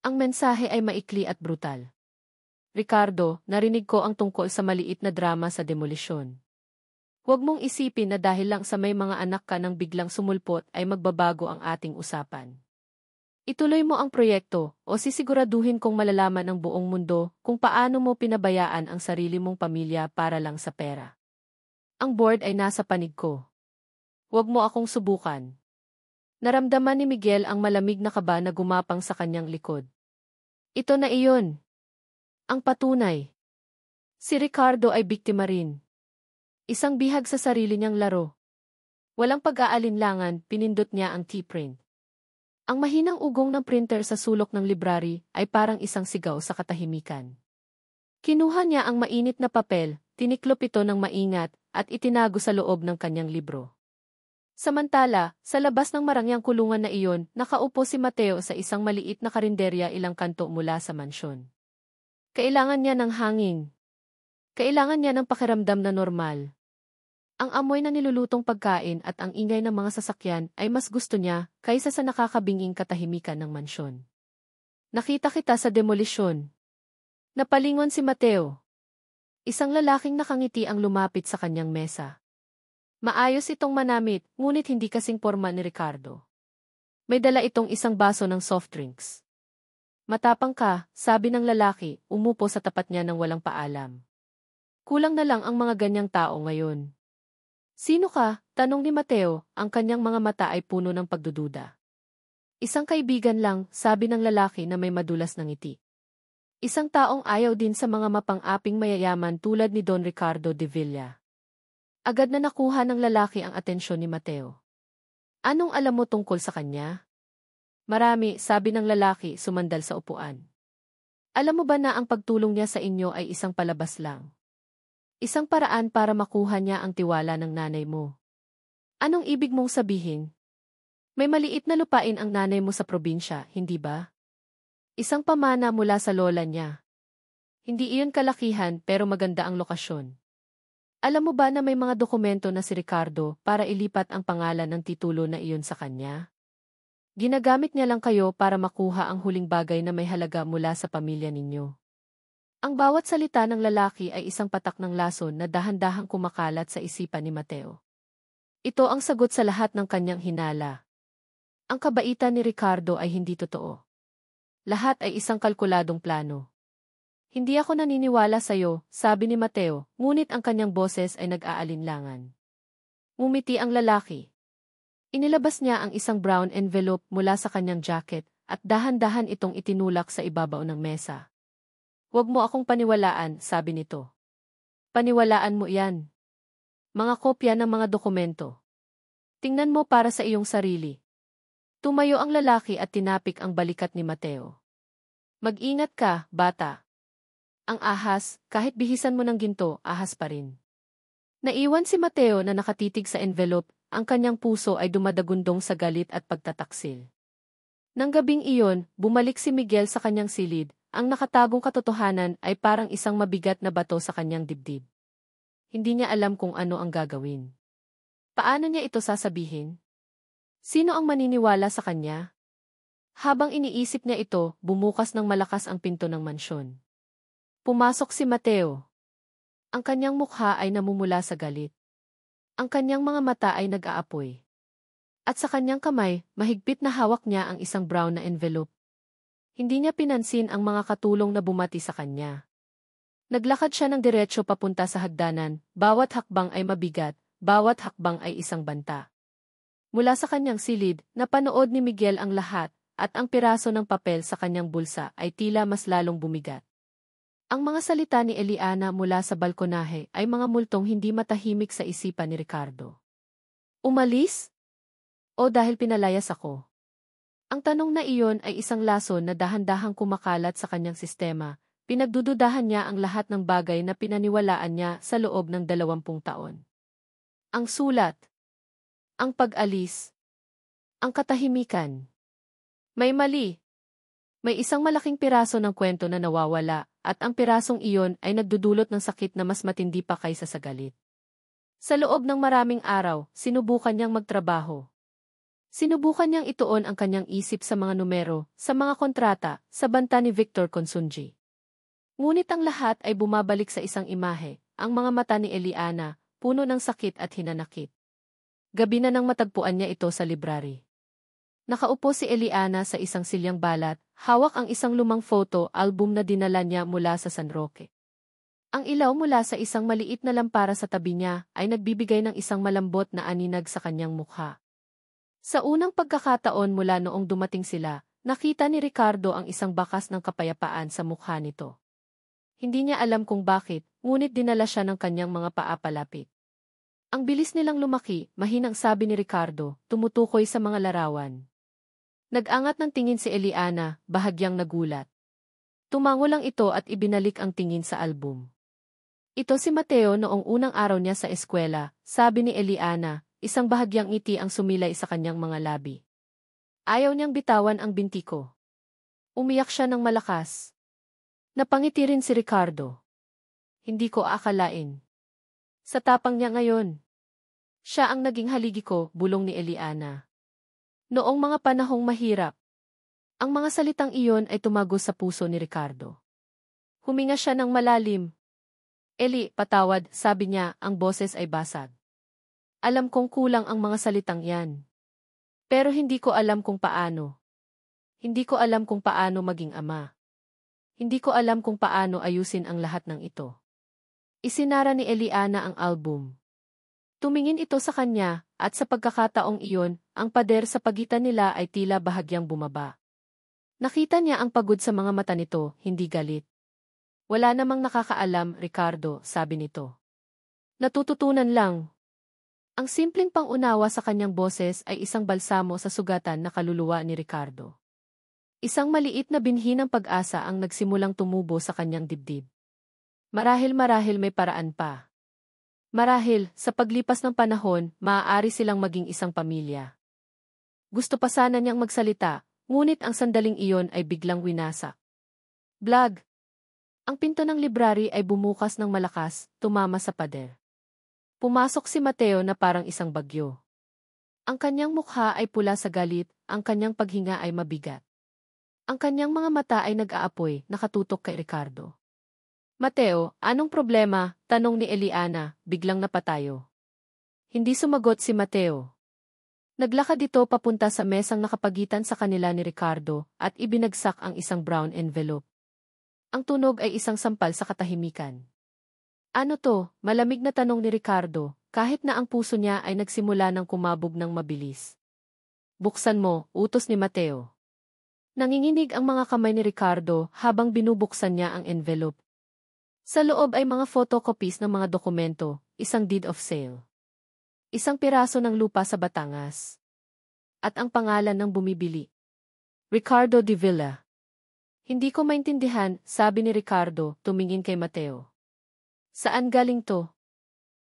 Ang mensahe ay maikli at brutal. Ricardo, narinig ko ang tungkol sa maliit na drama sa demolisyon. Huwag mong isipin na dahil lang sa may mga anak ka nang biglang sumulpot ay magbabago ang ating usapan. Ituloy mo ang proyekto o sisiguraduhin kong malalaman ng buong mundo kung paano mo pinabayaan ang sarili mong pamilya para lang sa pera. Ang board ay nasa panig ko. Huwag mo akong subukan. Naramdaman ni Miguel ang malamig na kaba na gumapang sa kanyang likod. Ito na iyon. Ang patunay. Si Ricardo ay biktima rin. Isang bihag sa sarili niyang laro. Walang pag-aalinlangan, pinindot niya ang keyprint. Ang mahinang ugong ng printer sa sulok ng library ay parang isang sigaw sa katahimikan. Kinuha niya ang mainit na papel, tiniklop ito ng maingat, at itinago sa loob ng kanyang libro. Samantala, sa labas ng marangyang kulungan na iyon, nakaupo si Mateo sa isang maliit na karinderya ilang kanto mula sa mansyon. Kailangan niya ng hangin. Kailangan niya ng pakiramdam na normal. Ang amoy na nilulutong pagkain at ang ingay ng mga sasakyan ay mas gusto niya kaysa sa nakakabinging katahimikan ng mansyon. Nakita kita sa demolisyon. Napalingon si Mateo. Isang lalaking nakangiti ang lumapit sa kanyang mesa. Maayos itong manamit, ngunit hindi kasing porma ni Ricardo. May dala itong isang baso ng soft drinks. Matapang ka, sabi ng lalaki, umupo sa tapat niya nang walang paalam. Kulang na lang ang mga ganyang tao ngayon. Sino ka? Tanong ni Mateo, ang kanyang mga mata ay puno ng pagdududa. Isang kaibigan lang, sabi ng lalaki na may madulas na ngiti. Isang taong ayaw din sa mga mapang-aping mayayaman tulad ni Don Ricardo de Villa. Agad na nakuha ng lalaki ang atensyon ni Mateo. Anong alam mo tungkol sa kanya? Marami, sabi ng lalaki, sumandal sa upuan. Alam mo ba na ang pagtulong niya sa inyo ay isang palabas lang? Isang paraan para makuha niya ang tiwala ng nanay mo. Anong ibig mong sabihin? May maliit na lupain ang nanay mo sa probinsya, hindi ba? Isang pamana mula sa lola niya. Hindi iyon kalakihan pero maganda ang lokasyon. Alam mo ba na may mga dokumento na si Ricardo para ilipat ang pangalan ng titulo na iyon sa kanya? Ginagamit niya lang kayo para makuha ang huling bagay na may halaga mula sa pamilya ninyo. Ang bawat salita ng lalaki ay isang patak ng lason na dahan-dahang kumakalat sa isipan ni Mateo. Ito ang sagot sa lahat ng kanyang hinala. Ang kabaitan ni Ricardo ay hindi totoo. Lahat ay isang kalkuladong plano. Hindi ako naniniwala sa'yo, sabi ni Mateo, ngunit ang kanyang boses ay nag-aalinlangan. Ngumiti ang lalaki. Inilabas niya ang isang brown envelope mula sa kanyang jacket at dahan-dahan itong itinulak sa ibabaw ng mesa. Huwag mo akong paniwalaan, sabi nito. Paniwalaan mo yan. Mga kopya ng mga dokumento. Tingnan mo para sa iyong sarili. Tumayo ang lalaki at tinapik ang balikat ni Mateo. Mag-ingat ka, bata. Ang ahas, kahit bihisan mo ng ginto, ahas pa rin. Naiwan si Mateo na nakatitig sa envelope. Ang kanyang puso ay dumadagundong sa galit at pagtataksil. Nang gabing iyon, bumalik si Miguel sa kanyang silid, ang nakatagong katotohanan ay parang isang mabigat na bato sa kanyang dibdib. Hindi niya alam kung ano ang gagawin. Paano niya ito sasabihin? Sino ang maniniwala sa kanya? Habang iniisip niya ito, bumukas ng malakas ang pinto ng mansyon. Pumasok si Mateo. Ang kanyang mukha ay namumula sa galit. Ang kanyang mga mata ay nag-aapoy. At sa kanyang kamay, mahigpit na hawak niya ang isang brown na envelope. Hindi niya pinansin ang mga katulong na bumati sa kanya. Naglakad siya ng diretso papunta sa hagdanan, bawat hakbang ay mabigat, bawat hakbang ay isang banta. Mula sa kanyang silid, napanood ni Miguel ang lahat, at ang piraso ng papel sa kanyang bulsa ay tila mas lalong bumigat. Ang mga salita ni Eliana mula sa balkonahe ay mga multong hindi matahimik sa isipan ni Ricardo. Umalis? O dahil pinalayas ako? Ang tanong na iyon ay isang lason na dahan-dahang kumakalat sa kanyang sistema. Pinagdududahan niya ang lahat ng bagay na pinaniwalaan niya sa loob ng 20 taon. Ang sulat. Ang pag-alis. Ang katahimikan. May mali. May isang malaking piraso ng kwento na nawawala. At ang pirasong iyon ay nagdudulot ng sakit na mas matindi pa kaysa sa galit. Sa loob ng maraming araw, sinubukan niyang magtrabaho. Sinubukan niyang ituon ang kanyang isip sa mga numero, sa mga kontrata, sa banta ni Victor Consunji. Ngunit ang lahat ay bumabalik sa isang imahe, ang mga mata ni Eliana, puno ng sakit at hinanakit. Gabi na nang matagpuan niya ito sa library. Nakaupo si Eliana sa isang silyang balat, hawak ang isang lumang photo album na dinala niya mula sa San Roque. Ang ilaw mula sa isang maliit na lampara sa tabi niya ay nagbibigay ng isang malambot na aninag sa kanyang mukha. Sa unang pagkakataon mula noong dumating sila, nakita ni Ricardo ang isang bakas ng kapayapaan sa mukha nito. Hindi niya alam kung bakit, ngunit dinala siya ng kanyang mga paa palapit. Ang bilis nilang lumaki, mahinang sabi ni Ricardo, tumutukoy sa mga larawan. Nag-angat ng tingin si Eliana, bahagyang nagulat. Tumango lang ito at ibinalik ang tingin sa album. Ito si Mateo noong unang araw niya sa eskwela, sabi ni Eliana, isang bahagyang ngiti ang sumilay sa kanyang mga labi. Ayaw niyang bitawan ang binti ko. Umiyak siya ng malakas. Napangiti rin si Ricardo. Hindi ko akalain. Sa tapang niya ngayon. Siya ang naging haligi ko, bulong ni Eliana. Noong mga panahong mahirap, ang mga salitang iyon ay tumagos sa puso ni Ricardo. Huminga siya ng malalim. Eli, patawad, sabi niya, ang boses ay basag. Alam kong kulang ang mga salitang yan. Pero hindi ko alam kung paano. Hindi ko alam kung paano maging ama. Hindi ko alam kung paano ayusin ang lahat ng ito. Isinara ni Eliana ang album. Tumingin ito sa kanya, at sa pagkakataong iyon, ang pader sa pagitan nila ay tila bahagyang bumaba. Nakita niya ang pagod sa mga mata nito, hindi galit. Wala namang nakakaalam, Ricardo, sabi nito. Natututunan lang. Ang simpleng pangunawa sa kanyang boses ay isang balsamo sa sugatan na kaluluwa ni Ricardo. Isang maliit na binhi ng pag-asa ang nagsimulang tumubo sa kanyang dibdib. Marahil may paraan pa. Marahil, sa paglipas ng panahon, maaari silang maging isang pamilya. Gusto pa sana niyang magsalita, ngunit ang sandaling iyon ay biglang winasak. Blag! Ang pinto ng library ay bumukas ng malakas, tumama sa pader. Pumasok si Mateo na parang isang bagyo. Ang kanyang mukha ay pula sa galit, ang kanyang paghinga ay mabigat. Ang kanyang mga mata ay nag-aapoy, nakatutok kay Ricardo. Mateo, anong problema? Tanong ni Eliana, biglang napatayo. Hindi sumagot si Mateo. Naglakad ito papunta sa mesang nakapagitan sa kanila ni Ricardo at ibinagsak ang isang brown envelope. Ang tunog ay isang sampal sa katahimikan. Ano to? Malamig na tanong ni Ricardo, kahit na ang puso niya ay nagsimula ng kumabog ng mabilis. Buksan mo, utos ni Mateo. Nanginginig ang mga kamay ni Ricardo habang binubuksan niya ang envelope. Sa loob ay mga photocopies ng mga dokumento, isang deed of sale. Isang piraso ng lupa sa Batangas. At ang pangalan ng bumibili. Ricardo de Villa. Hindi ko maintindihan, sabi ni Ricardo, tumingin kay Mateo. Saan galing to?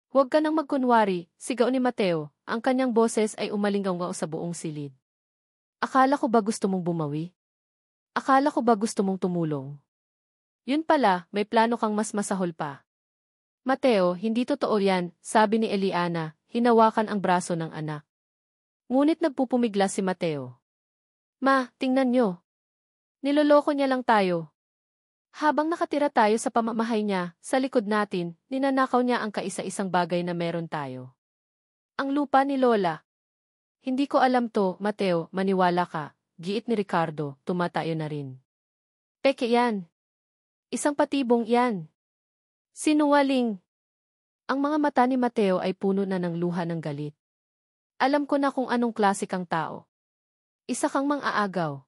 Huwag ka nang magkunwari, sigaw ni Mateo, ang kanyang boses ay umalinggaw sa buong silid. Akala ko ba gusto mong bumawi? Akala ko ba gusto mong tumulong? Yun pala, may plano kang mas masahol pa. Mateo, hindi totoo yan, sabi ni Eliana, hinawakan ang braso ng anak. Ngunit nagpupumiglas si Mateo. Ma, tingnan nyo. Niloloko niya lang tayo. Habang nakatira tayo sa pamamahay niya, sa likod natin, ninanakaw niya ang kaisa-isang bagay na meron tayo. Ang lupa ni Lola. Hindi ko alam to, Mateo, maniwala ka, giit ni Ricardo, tumatayo na rin. Peke yan. Isang patibong yan. Sinungaling. Ang mga mata ni Mateo ay puno na ng luha ng galit. Alam ko na kung anong klase kang tao. Isa kang mang-aagaw.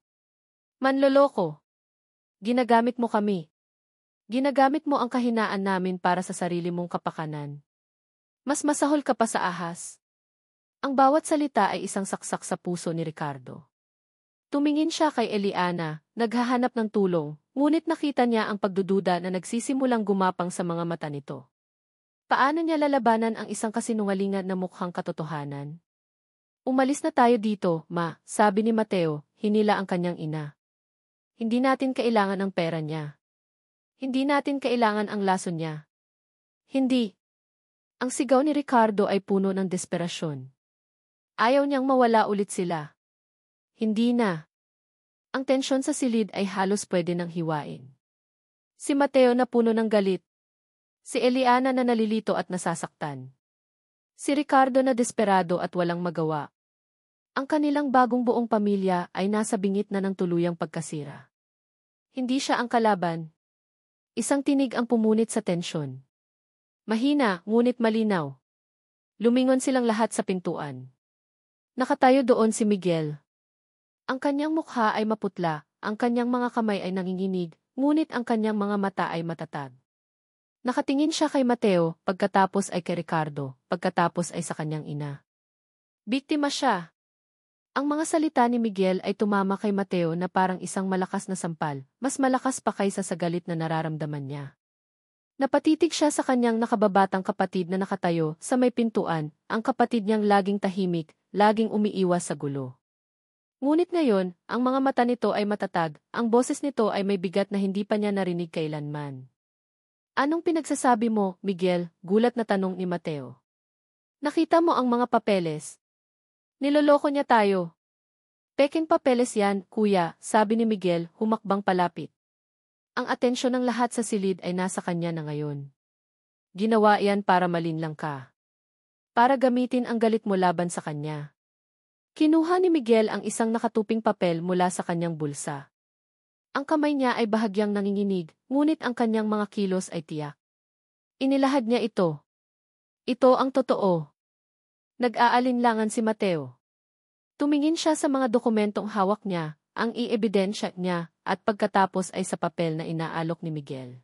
Manloloko. Ginagamit mo kami. Ginagamit mo ang kahinaan namin para sa sarili mong kapakanan. Mas masahol ka pa sa ahas. Ang bawat salita ay isang saksak sa puso ni Ricardo. Tumingin siya kay Eliana, naghahanap ng tulong, ngunit nakita niya ang pagdududa na nagsisimulang gumapang sa mga mata nito. Paano niya lalabanan ang isang kasinungalingan na mukhang katotohanan? Umalis na tayo dito, ma, sabi ni Mateo, hinila ang kanyang ina. Hindi natin kailangan ang pera niya. Hindi natin kailangan ang lason niya. Hindi. Ang sigaw ni Ricardo ay puno ng desperasyon. Ayaw niyang mawala ulit sila. Hindi na. Ang tensyon sa silid ay halos pwede nang hiwain. Si Mateo na puno ng galit. Si Eliana na nalilito at nasasaktan. Si Ricardo na desperado at walang magawa. Ang kanilang bagong buong pamilya ay nasa bingit na ng tuluyang pagkasira. Hindi siya ang kalaban. Isang tinig ang pumunit sa tensyon. Mahina, ngunit malinaw. Lumingon silang lahat sa pintuan. Nakatayo doon si Miguel. Ang kanyang mukha ay maputla, ang kanyang mga kamay ay nanginginig, ngunit ang kanyang mga mata ay matatag. Nakatingin siya kay Mateo, pagkatapos ay kay Ricardo, pagkatapos ay sa kanyang ina. Biktima siya. Ang mga salita ni Miguel ay tumama kay Mateo na parang isang malakas na sampal, mas malakas pa kaysa sa galit na nararamdaman niya. Napatitig siya sa kanyang nakababatang kapatid na nakatayo sa may pintuan, ang kapatid niyang laging tahimik, laging umiiwas sa gulo. Ngunit ngayon, ang mga mata nito ay matatag, ang boses nito ay may bigat na hindi pa niya narinig kailanman. Anong pinagsasabi mo, Miguel? Gulat na tanong ni Mateo. Nakita mo ang mga papeles. Niloloko niya tayo. Peking papeles yan, kuya, sabi ni Miguel, humakbang palapit. Ang atensyon ng lahat sa silid ay nasa kanya na ngayon. Ginawa yan para malinlang ka. Para gamitin ang galit mo laban sa kanya. Kinuha ni Miguel ang isang nakatuping papel mula sa kanyang bulsa. Ang kamay niya ay bahagyang nanginginig, ngunit ang kanyang mga kilos ay tiyak. Inilahad niya ito. Ito ang totoo. Nag-aalinlangan si Mateo. Tumingin siya sa mga dokumentong hawak niya, ang iebidensya niya, at pagkatapos ay sa papel na inaalok ni Miguel.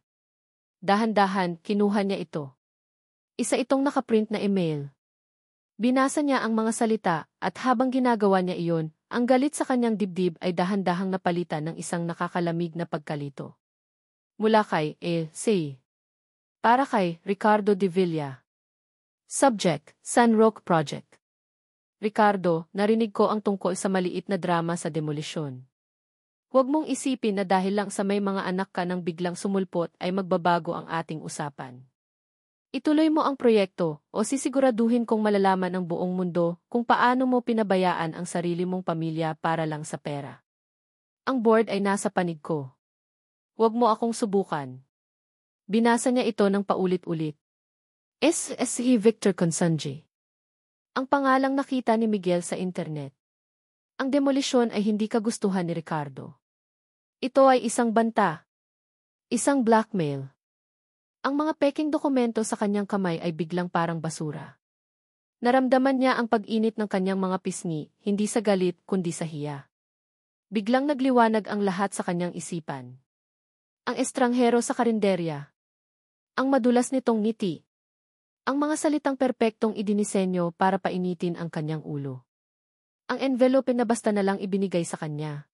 Dahan-dahan, kinuha niya ito. Isa itong nakaprint na email. Binasa niya ang mga salita, at habang ginagawa niya iyon, ang galit sa kanyang dibdib ay dahan-dahang napalitan ng isang nakakalamig na pagkalito. Mula kay C. Para kay Ricardo de Villa. Subject, San Roque Project. Ricardo, narinig ko ang tungkol sa maliit na drama sa demolisyon. Huwag mong isipin na dahil lang sa may mga anak ka nang biglang sumulpot ay magbabago ang ating usapan. Ituloy mo ang proyekto o sisiguraduhin kong malalaman ng buong mundo kung paano mo pinabayaan ang sarili mong pamilya para lang sa pera. Ang board ay nasa panig ko. Huwag mo akong subukan. Binasa niya ito ng paulit-ulit. S.S.E. Victor Consanji. Ang pangalang nakita ni Miguel sa internet. Ang demolisyon ay hindi kagustuhan ni Ricardo. Ito ay isang banta. Isang blackmail. Ang mga peking dokumento sa kanyang kamay ay biglang parang basura. Naramdaman niya ang pag-init ng kanyang mga pisngi, hindi sa galit kundi sa hiya. Biglang nagliwanag ang lahat sa kanyang isipan. Ang estranghero sa karinderya. Ang madulas nitong ngiti. Ang mga salitang perpektong idinisenyo para painitin ang kanyang ulo. Ang envelope na basta na lang ibinigay sa kanya.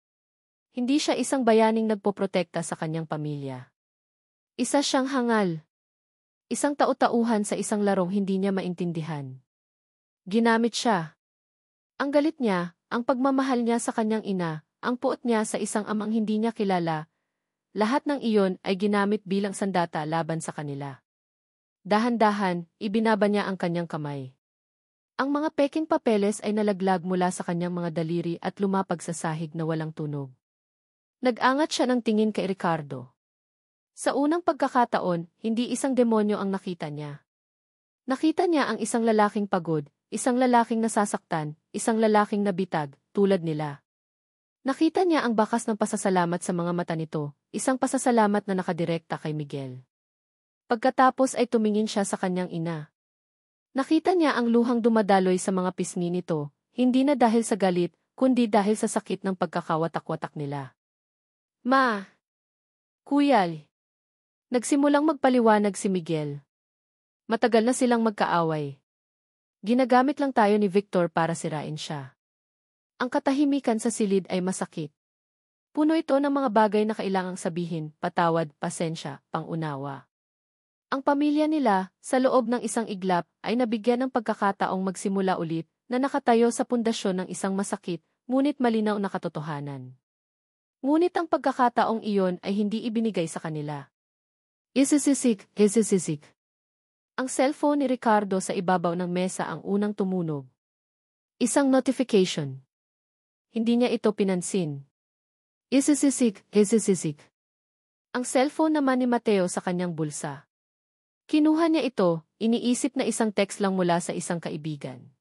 Hindi siya isang bayaning nagpoprotekta sa kanyang pamilya. Isa siyang hangal. Isang tau-tauhan sa isang larong hindi niya maintindihan. Ginamit siya. Ang galit niya, ang pagmamahal niya sa kanyang ina, ang puot niya sa isang amang hindi niya kilala, lahat ng iyon ay ginamit bilang sandata laban sa kanila. Dahan-dahan, ibinaba niya ang kanyang kamay. Ang mga peking papeles ay nalaglag mula sa kanyang mga daliri at lumapag sa sahig na walang tunog. Nag-angat siya ng tingin kay Ricardo. Sa unang pagkakataon, hindi isang demonyo ang nakita niya. Nakita niya ang isang lalaking pagod, isang lalaking nasasaktan, isang lalaking nabitag, tulad nila. Nakita niya ang bakas ng pasasalamat sa mga mata nito, isang pasasalamat na nakadirekta kay Miguel. Pagkatapos ay tumingin siya sa kanyang ina. Nakita niya ang luhang dumadaloy sa mga pisngi nito, hindi na dahil sa galit, kundi dahil sa sakit ng pagkakawatak-watak nila. Ma! Kuya! Nagsimulang magpaliwanag si Miguel. Matagal na silang magkaaway. Ginagamit lang tayo ni Victor para sirain siya. Ang katahimikan sa silid ay masakit. Puno ito ng mga bagay na kailangang sabihin, patawad, pasensya, pangunawa. Ang pamilya nila, sa loob ng isang iglap, ay nabigyan ng pagkakataong magsimula ulit na nakatayo sa pundasyon ng isang masakit, ngunit malinaw na katotohanan. Ngunit ang pagkakataong iyon ay hindi ibinigay sa kanila. Isisisik. Ang cellphone ni Ricardo sa ibabaw ng mesa ang unang tumunog. Isang notification. Hindi niya ito pinansin. Isisisik. Ang cellphone naman ni Mateo sa kanyang bulsa. Kinuha niya ito, iniisip na isang text lang mula sa isang kaibigan.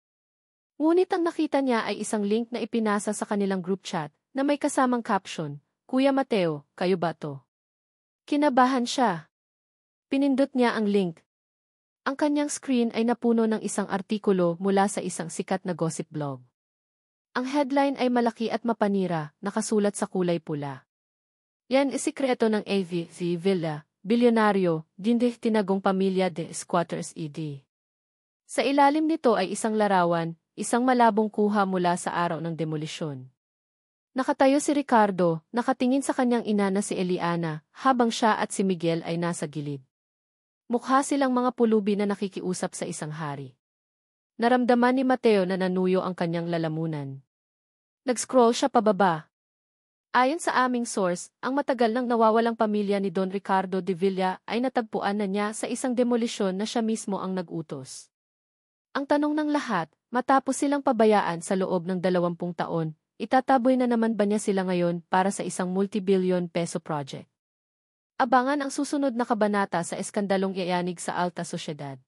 Ngunit ang nakita niya ay isang link na ipinasa sa kanilang group chat na may kasamang caption, Kuya Mateo, kayo ba to? Kinabahan siya. Pinindot niya ang link. Ang kanyang screen ay napuno ng isang artikulo mula sa isang sikat na gossip blog. Ang headline ay malaki at mapanira, nakasulat sa kulay pula. Yan ay sikreto ng A.V. Villa, bilyonaryo, dindih tinagong pamilya de squatters ed. Sa ilalim nito ay isang larawan, isang malabong kuha mula sa araw ng demolisyon. Nakatayo si Ricardo, nakatingin sa kanyang ina na si Eliana, habang siya at si Miguel ay nasa gilid. Mukha silang mga pulubi na nakikiusap sa isang hari. Naramdaman ni Mateo na nanuyo ang kanyang lalamunan. Nag-scroll siya pababa. Ayon sa aming source, ang matagal nang nawawalang pamilya ni Don Ricardo de Villa ay natagpuan na niya sa isang demolisyon na siya mismo ang nag-utos. Ang tanong ng lahat, matapos silang pabayaan sa loob ng 20 taon, itataboy na naman ba niya sila ngayon para sa isang multi-billion peso project? Abangan ang susunod na kabanata sa eskandalong yayanig sa alta sosyedad.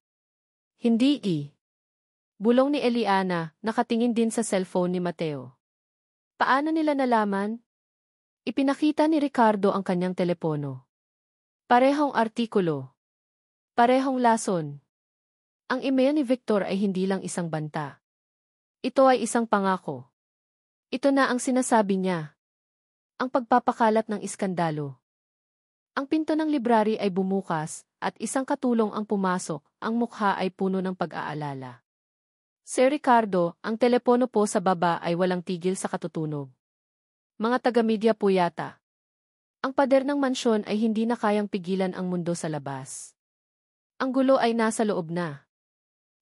Hindi Bulong ni Eliana, nakatingin din sa cellphone ni Mateo. Paano nila nalaman? Ipinakita ni Ricardo ang kanyang telepono. Parehong artikulo. Parehong lason. Ang email ni Victor ay hindi lang isang banta. Ito ay isang pangako. Ito na ang sinasabi niya. Ang pagpapakalat ng iskandalo. Ang pinto ng library ay bumukas, at isang katulong ang pumasok, ang mukha ay puno ng pag-aalala. Sir Ricardo, ang telepono po sa baba ay walang tigil sa katutunog. Mga taga-media po yata. Ang pader ng mansyon ay hindi na kayang pigilan ang mundo sa labas. Ang gulo ay nasa loob na.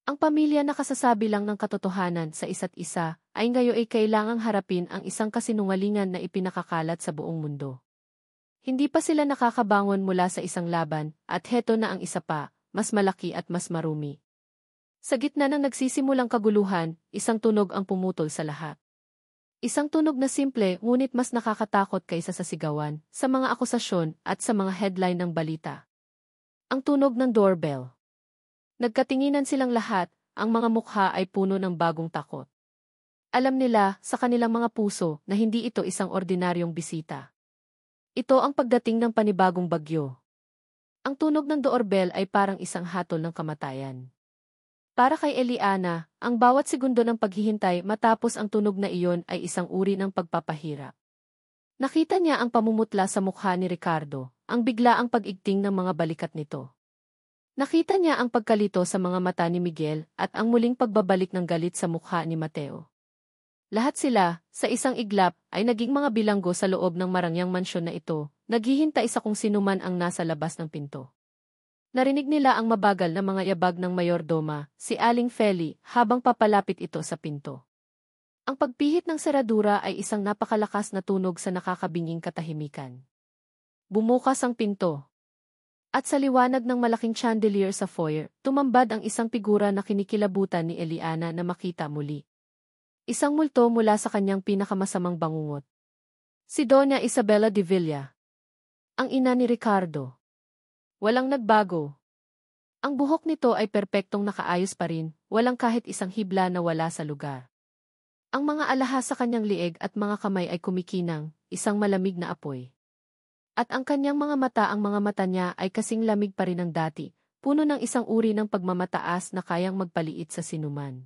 Ang pamilya na kasasabi lang ng katotohanan sa isa't isa, ay ngayon ay kailangang harapin ang isang kasinungalingan na ipinakakalat sa buong mundo. Hindi pa sila nakakabangon mula sa isang laban, at heto na ang isa pa, mas malaki at mas marumi. Sa gitna ng nagsisimulang kaguluhan, isang tunog ang pumutol sa lahat. Isang tunog na simple ngunit mas nakakatakot kaysa sa sigawan, sa mga akusasyon at sa mga headline ng balita. Ang tunog ng doorbell. Nagkatinginan silang lahat, ang mga mukha ay puno ng bagong takot. Alam nila sa kanilang mga puso na hindi ito isang ordinaryong bisita. Ito ang pagdating ng panibagong bagyo. Ang tunog ng doorbell ay parang isang hatol ng kamatayan. Para kay Eliana, ang bawat segundo ng paghihintay matapos ang tunog na iyon ay isang uri ng pagpapahirap. Nakita niya ang pamumutla sa mukha ni Ricardo, ang biglaang pag-igting ng mga balikat nito. Nakita niya ang pagkalito sa mga mata ni Miguel at ang muling pagbabalik ng galit sa mukha ni Mateo. Lahat sila, sa isang iglap, ay naging mga bilanggo sa loob ng marangyang mansyon na ito, naghihintay sa kung sino man ang nasa labas ng pinto. Narinig nila ang mabagal na mga yabag ng mayordoma, si Aling Feli, habang papalapit ito sa pinto. Ang pagpihit ng seradura ay isang napakalakas na tunog sa nakakabinging katahimikan. Bumukas ang pinto. At sa liwanag ng malaking chandelier sa foyer, tumambad ang isang figura na kinikilabutan ni Eliana na makita muli. Isang multo mula sa kanyang pinakamasamang bangungot. Si Doña Isabela de Villa. Ang ina ni Ricardo. Walang nagbago. Ang buhok nito ay perpektong nakaayos pa rin, walang kahit isang hibla na wala sa lugar. Ang mga alahas sa kanyang lieg at mga kamay ay kumikinang, isang malamig na apoy. At ang kanyang ang mga mata niya ay kasing lamig pa rin ng dati, puno ng isang uri ng pagmamataas na kayang magpaliit sa sinuman.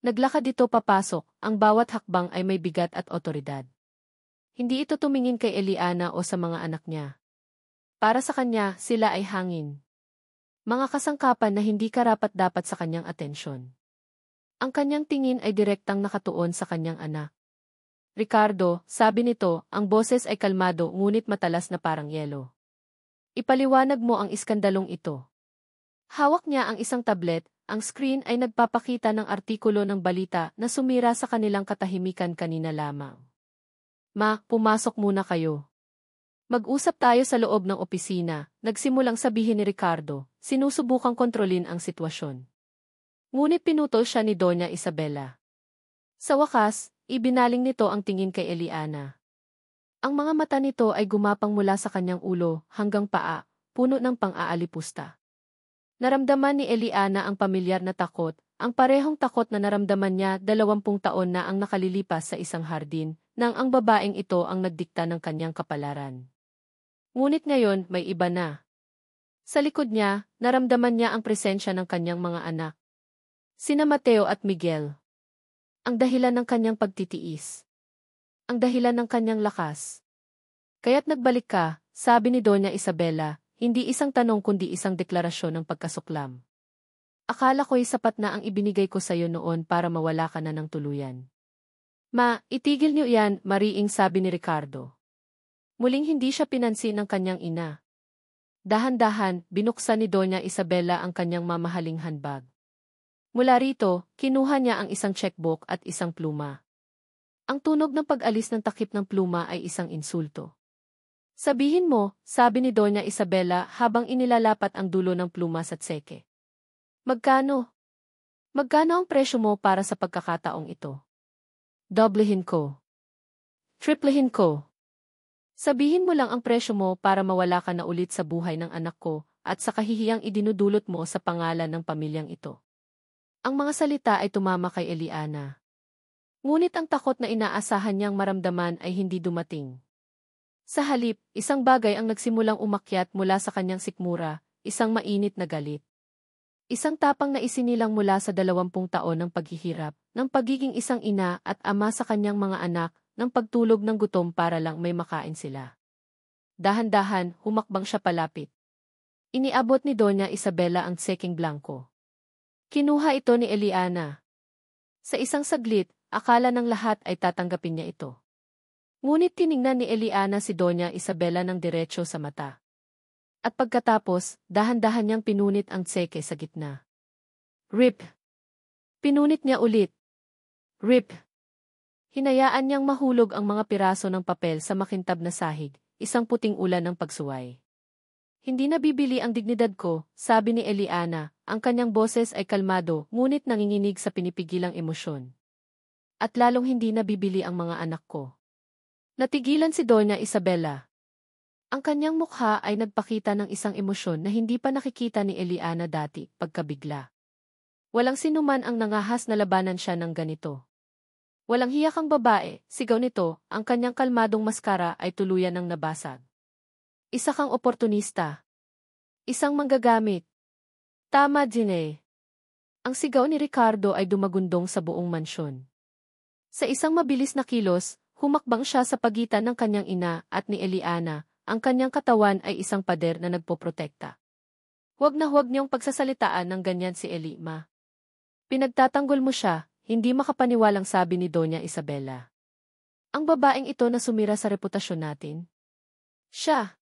Naglakad ito papasok, ang bawat hakbang ay may bigat at otoridad. Hindi ito tumingin kay Eliana o sa mga anak niya. Para sa kanya, sila ay hangin. Mga kasangkapan na hindi karapat-dapat sa kanyang atensyon. Ang kanyang tingin ay direktang nakatuon sa kanyang anak. Ricardo, sabi nito, ang boses ay kalmado ngunit matalas na parang yelo. Ipaliwanag mo ang iskandalong ito. Hawak niya ang isang tablet, ang screen ay nagpapakita ng artikulo ng balita na sumira sa kanilang katahimikan kanina lamang. Ma, pumasok muna kayo. Mag-usap tayo sa loob ng opisina, nagsimulang sabihin ni Ricardo, sinusubukang kontrolin ang sitwasyon. Ngunit pinutol siya ni Doña Isabela. Sa wakas, ibinaling nito ang tingin kay Eliana. Ang mga mata nito ay gumapang mula sa kanyang ulo hanggang paa, puno ng pang-aalipusta. Naramdaman ni Eliana ang pamilyar na takot, ang parehong takot na naramdaman niya 20 taon na ang nakalilipas sa isang hardin, nang ang babaeng ito ang nagdikta ng kanyang kapalaran. Ngunit ngayon, may iba na. Sa likod niya, naramdaman niya ang presensya ng kanyang mga anak. Sina Mateo at Miguel. Ang dahilan ng kanyang pagtitiis. Ang dahilan ng kanyang lakas. Kaya't nagbalik ka, sabi ni Doña Isabela, hindi isang tanong kundi isang deklarasyon ng pagkasuklam. Akala ko'y sapat na ang ibinigay ko sa iyo noon para mawala ka na ng tuluyan. Ma, itigil niyo yan, mariing sabi ni Ricardo. Muling hindi siya pinansin ng kanyang ina. Dahan-dahan, binuksan ni Doña Isabela ang kanyang mamahaling handbag. Mula rito, kinuha niya ang isang checkbook at isang pluma. Ang tunog ng pag-alis ng takip ng pluma ay isang insulto. Sabihin mo, sabi ni Doña Isabela habang inilalapat ang dulo ng pluma sa tseke. Magkano? Magkano ang presyo mo para sa pagkakataong ito? Doblehin ko. Triplehin ko. Sabihin mo lang ang presyo mo para mawala ka na ulit sa buhay ng anak ko at sa kahihiyang idinudulot mo sa pangalan ng pamilyang ito. Ang mga salita ay tumama kay Eliana. Ngunit ang takot na inaasahan niyang maramdaman ay hindi dumating. Sa halip, isang bagay ang nagsimulang umakyat mula sa kanyang sikmura, isang mainit na galit. Isang tapang na isinilang mula sa 20 taon ng paghihirap, ng pagiging isang ina at ama sa kanyang mga anak, ng pagtulog ng gutom para lang may makain sila. Dahan-dahan, humakbang siya palapit. Iniabot ni Doña Isabela ang tseking blanco. Kinuha ito ni Eliana. Sa isang saglit, akala ng lahat ay tatanggapin niya ito. Ngunit tiningnan ni Eliana si Doña Isabela ng diretso sa mata. At pagkatapos, dahan-dahan niyang pinunit ang tseke sa gitna. Rip! Pinunit niya ulit. Rip! Hinayaan niyang mahulog ang mga piraso ng papel sa makintab na sahig, isang puting ulan ng pagsuway. Hindi nabibili ang dignidad ko, sabi ni Eliana, ang kanyang boses ay kalmado ngunit nanginginig sa pinipigilang emosyon. At lalong hindi nabibili ang mga anak ko. Natigilan si Doña Isabela. Ang kanyang mukha ay nagpakita ng isang emosyon na hindi pa nakikita ni Eliana dati, pagkabigla. Walang sinuman ang nangahas na labanan siya ng ganito. Walang hiyakang babae, sigaw nito, ang kanyang kalmadong maskara ay tuluyan ng nabasag. Isa kang oportunista. Isang manggagamit. Tama, Gine. Ang sigaw ni Ricardo ay dumagundong sa buong mansyon. Sa isang mabilis na kilos, humakbang siya sa pagitan ng kanyang ina at ni Eliana. Ang kanyang katawan ay isang pader na nagpoprotekta. Huwag na huwag niyong pagsasalitaan ng ganyan si Eli, ma. Pinagtatanggol mo siya, hindi makapaniwalang sabi ni Doña Isabela. Ang babaeng ito na sumira sa reputasyon natin. Siya.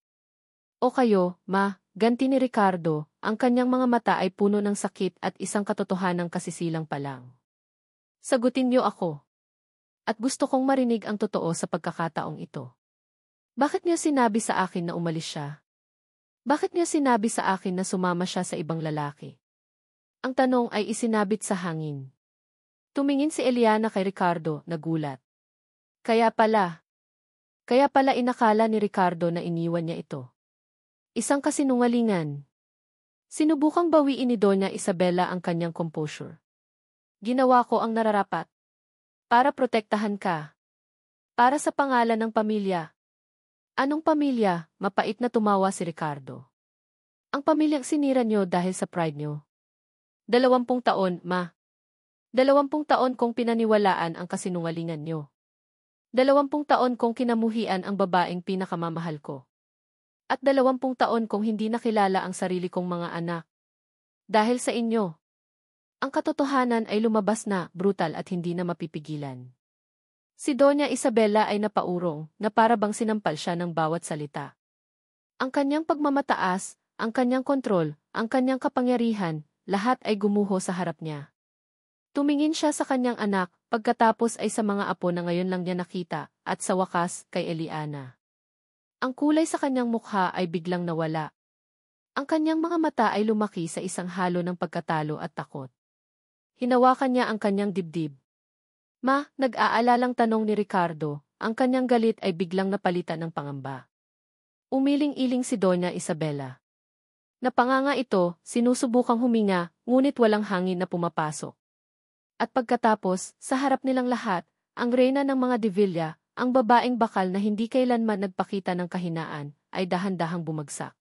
O kayo, ma, ganti ni Ricardo, ang kanyang mga mata ay puno ng sakit at isang katotohanang kasisilang pa lang. Sagutin niyo ako. At gusto kong marinig ang totoo sa pagkakataong ito. Bakit niya sinabi sa akin na umalis siya? Bakit niya sinabi sa akin na sumama siya sa ibang lalaki? Ang tanong ay isinabit sa hangin. Tumingin si Eliana kay Ricardo, nagulat. Kaya pala inakala ni Ricardo na iniwan niya ito. Isang kasinungalingan. Sinubukang bawiin ni Doña Isabela ang kanyang composure. Ginawa ko ang nararapat. Para protektahan ka. Para sa pangalan ng pamilya. Anong pamilya? Mapait na tumawa si Ricardo. Ang pamilyang sinira niyo dahil sa pride niyo. 20 taon, ma. 20 taon kong pinaniwalaan ang kasinungalingan niyo. 20 taon kong kinamuhian ang babaeng pinakamamahal ko. At 20 taon kong hindi nakilala ang sarili kong mga anak. Dahil sa inyo. Ang katotohanan ay lumabas na, brutal at hindi na mapipigilan. Si Doña Isabela ay napaurong, na para bang sinampal siya ng bawat salita. Ang kanyang pagmamataas, ang kanyang kontrol, ang kanyang kapangyarihan, lahat ay gumuho sa harap niya. Tumingin siya sa kanyang anak, pagkatapos ay sa mga apo na ngayon lang niya nakita, at sa wakas, kay Eliana. Ang kulay sa kanyang mukha ay biglang nawala. Ang kanyang mga mata ay lumaki sa isang halo ng pagkatalo at takot. Hinawakan niya ang kanyang dibdib. Ma, nag-aalalang tanong ni Ricardo, ang kanyang galit ay biglang napalitan ng pangamba. Umiling-iling si Doña Isabela. Napanganga ito, sinusubukang huminga, ngunit walang hangin na pumapasok. At pagkatapos, sa harap nilang lahat, ang reyna ng mga de Villa, ang babaeng bakal na hindi kailanman nagpakita ng kahinaan, ay dahan-dahang bumagsak.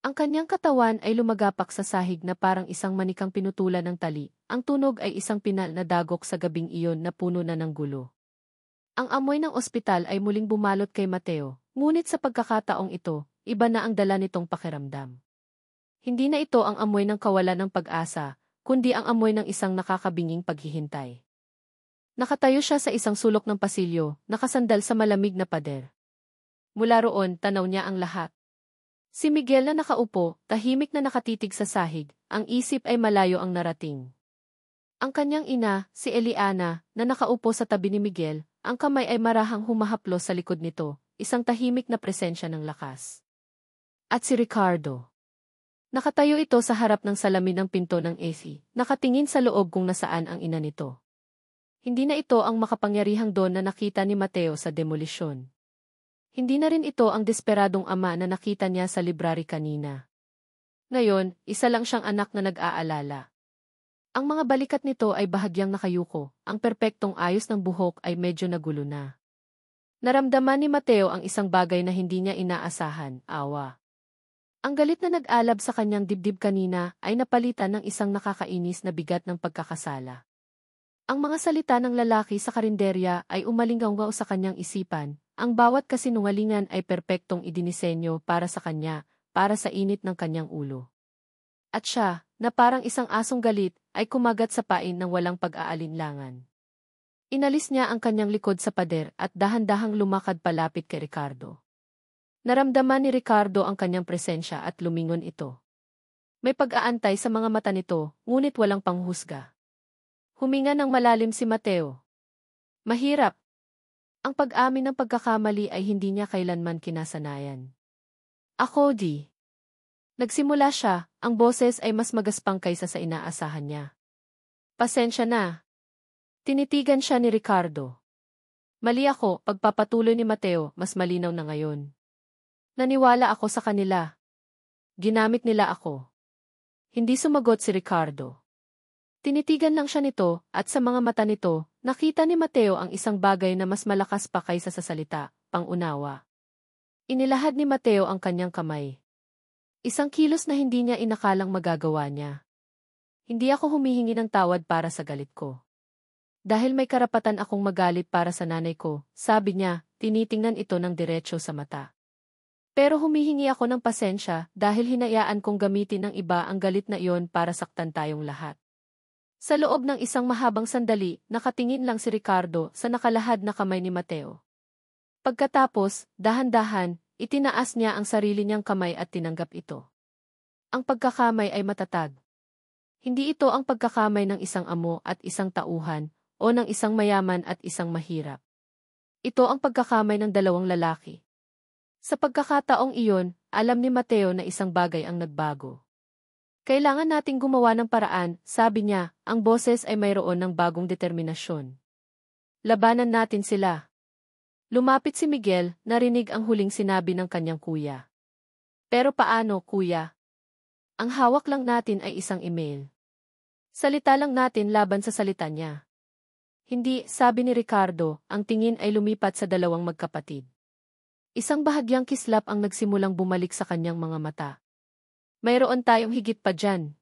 Ang kanyang katawan ay lumagapak sa sahig na parang isang manikang pinutulan ng tali. Ang tunog ay isang pinal na dagok sa gabing iyon na puno na ng gulo. Ang amoy ng ospital ay muling bumalot kay Mateo, ngunit sa pagkakataong ito, iba na ang dala nitong pakiramdam. Hindi na ito ang amoy ng kawalan ng pag-asa, kundi ang amoy ng isang nakakabinging paghihintay. Nakatayo siya sa isang sulok ng pasilyo, nakasandal sa malamig na pader. Mula roon, tanaw niya ang lahat. Si Miguel na nakaupo, tahimik na nakatitig sa sahig, ang isip ay malayo ang narating. Ang kanyang ina, si Eliana, na nakaupo sa tabi ni Miguel, ang kamay ay marahang humahaplos sa likod nito, isang tahimik na presensya ng lakas. At si Ricardo. Nakatayo ito sa harap ng salamin ng pinto ng AC, nakatingin sa loob kung nasaan ang ina nito. Hindi na ito ang makapangyarihang don na nakita ni Mateo sa demolisyon. Hindi na rin ito ang desperadong ama na nakita niya sa library kanina. Ngayon, isa lang siyang anak na nag-aalala. Ang mga balikat nito ay bahagyang nakayuko, ang perpektong ayos ng buhok ay medyo nagulo na. Naramdaman ni Mateo ang isang bagay na hindi niya inaasahan, awa. Ang galit na nag-alab sa kanyang dibdib kanina ay napalitan ng isang nakakainis na bigat ng pagkakasala. Ang mga salita ng lalaki sa karinderya ay umalinggaw sa kanyang isipan, ang bawat kasinungalingan ay perpektong idinisenyo para sa kanya, para sa init ng kanyang ulo. At siya, na parang isang asong galit, ay kumagat sa pain ng walang pag-aalinlangan. Inalis niya ang kanyang likod sa pader at dahan-dahang lumakad palapit kay Ricardo. Naramdaman ni Ricardo ang kanyang presensya at lumingon ito. May pag-aantay sa mga mata nito, ngunit walang panghusga. Huminga ng malalim si Mateo. Mahirap. Ang pag-amin ng pagkakamali ay hindi niya kailanman kinasanayan. Ako di. Nagsimula siya, ang boses ay mas magaspang kaysa sa inaasahan niya. Pasensya na. Tinitigan siya ni Ricardo. Mali ako, pagpapatuloy ni Mateo, mas malinaw na ngayon. Naniwala ako sa kanila. Ginamit nila ako. Hindi sumagot si Ricardo. Tinitigan lang siya nito, at sa mga mata nito, nakita ni Mateo ang isang bagay na mas malakas pa kaysa sa salita, pangunawa. Inilahad ni Mateo ang kanyang kamay. Isang kilos na hindi niya inakalang magagawa niya. Hindi ako humihingi ng tawad para sa galit ko. Dahil may karapatan akong magalit para sa nanay ko, sabi niya, tinitingnan ito ng diretso sa mata. Pero humihingi ako ng pasensya dahil hinayaan kong gamitin ng iba ang galit na iyon para saktan tayong lahat. Sa loob ng isang mahabang sandali, nakatingin lang si Ricardo sa nakalahad na kamay ni Mateo. Pagkatapos, dahan-dahan, itinaas niya ang sarili niyang kamay at tinanggap ito. Ang pagkakamay ay matatag. Hindi ito ang pagkakamay ng isang amo at isang tauhan, o ng isang mayaman at isang mahirap. Ito ang pagkakamay ng dalawang lalaki. Sa pagkakataong iyon, alam ni Mateo na isang bagay ang nagbago. Kailangan nating gumawa ng paraan, sabi niya, ang boses ay mayroon ng bagong determinasyon. Labanan natin sila. Lumapit si Miguel, narinig ang huling sinabi ng kanyang kuya. Pero paano, kuya? Ang hawak lang natin ay isang email. Salita lang natin laban sa salita niya. Hindi, sabi ni Ricardo, ang tingin ay lumipat sa dalawang magkapatid. Isang bahagyang kislap ang nagsimulang bumalik sa kanyang mga mata. Mayroon tayong higit pa dyan.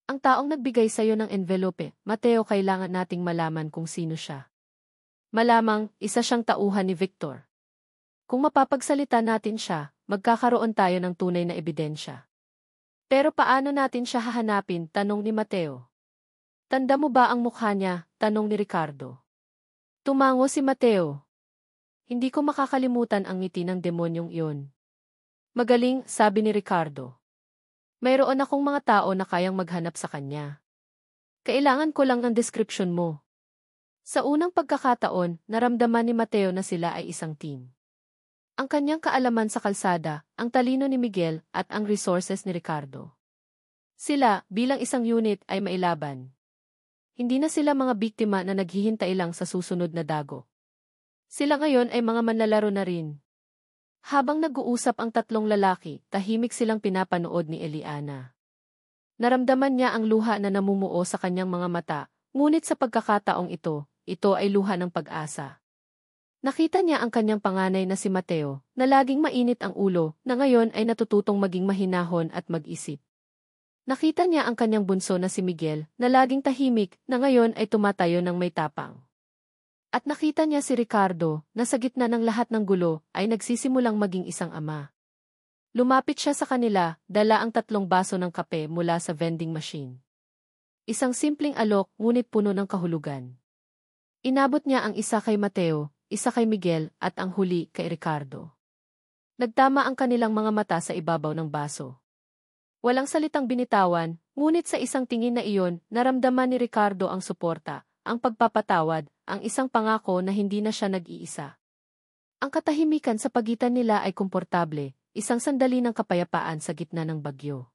Ang taong nagbigay sa'yo ng envelope, Mateo, kailangan nating malaman kung sino siya. Malamang, isa siyang tauhan ni Victor. Kung mapapagsalita natin siya, magkakaroon tayo ng tunay na ebidensya. Pero paano natin siya hahanapin, tanong ni Mateo. Tanda mo ba ang mukha niya, tanong ni Ricardo. Tumango si Mateo. Hindi ko makakalimutan ang ngiti ng demonyong iyon. Magaling, sabi ni Ricardo. Mayroon akong mga tao na kayang maghanap sa kanya. Kailangan ko lang ng description mo. Sa unang pagkakataon, naramdaman ni Mateo na sila ay isang team. Ang kanyang kaalaman sa kalsada, ang talino ni Miguel, at ang resources ni Ricardo. Sila, bilang isang unit, ay mailaban. Hindi na sila mga biktima na naghihintay lang sa susunod na dago. Sila ngayon ay mga manlalaro na rin. Habang nag-uusap ang tatlong lalaki, tahimik silang pinapanood ni Eliana. Naramdaman niya ang luha na namumuo sa kanyang mga mata, ngunit sa pagkakataong ito ay luha ng pag-asa. Nakita niya ang kanyang panganay na si Mateo, na laging mainit ang ulo, na ngayon ay natututong maging mahinahon at mag-isip. Nakita niya ang kanyang bunso na si Miguel, na laging tahimik, na ngayon ay tumatayo ng may tapang. At nakita niya si Ricardo, na sa gitna ng lahat ng gulo, ay nagsisimulang maging isang ama. Lumapit siya sa kanila, dala ang 3 baso ng kape mula sa vending machine. Isang simpleng alok, ngunit puno ng kahulugan. Inabot niya ang isa kay Mateo, isa kay Miguel, at ang huli kay Ricardo. Nagtama ang kanilang mga mata sa ibabaw ng baso. Walang salitang binitawan, ngunit sa isang tingin na iyon, naramdaman ni Ricardo ang suporta, ang pagpapatawad, ang isang pangako na hindi na siya nag-iisa. Ang katahimikan sa pagitan nila ay komportable, isang sandali ng kapayapaan sa gitna ng bagyo.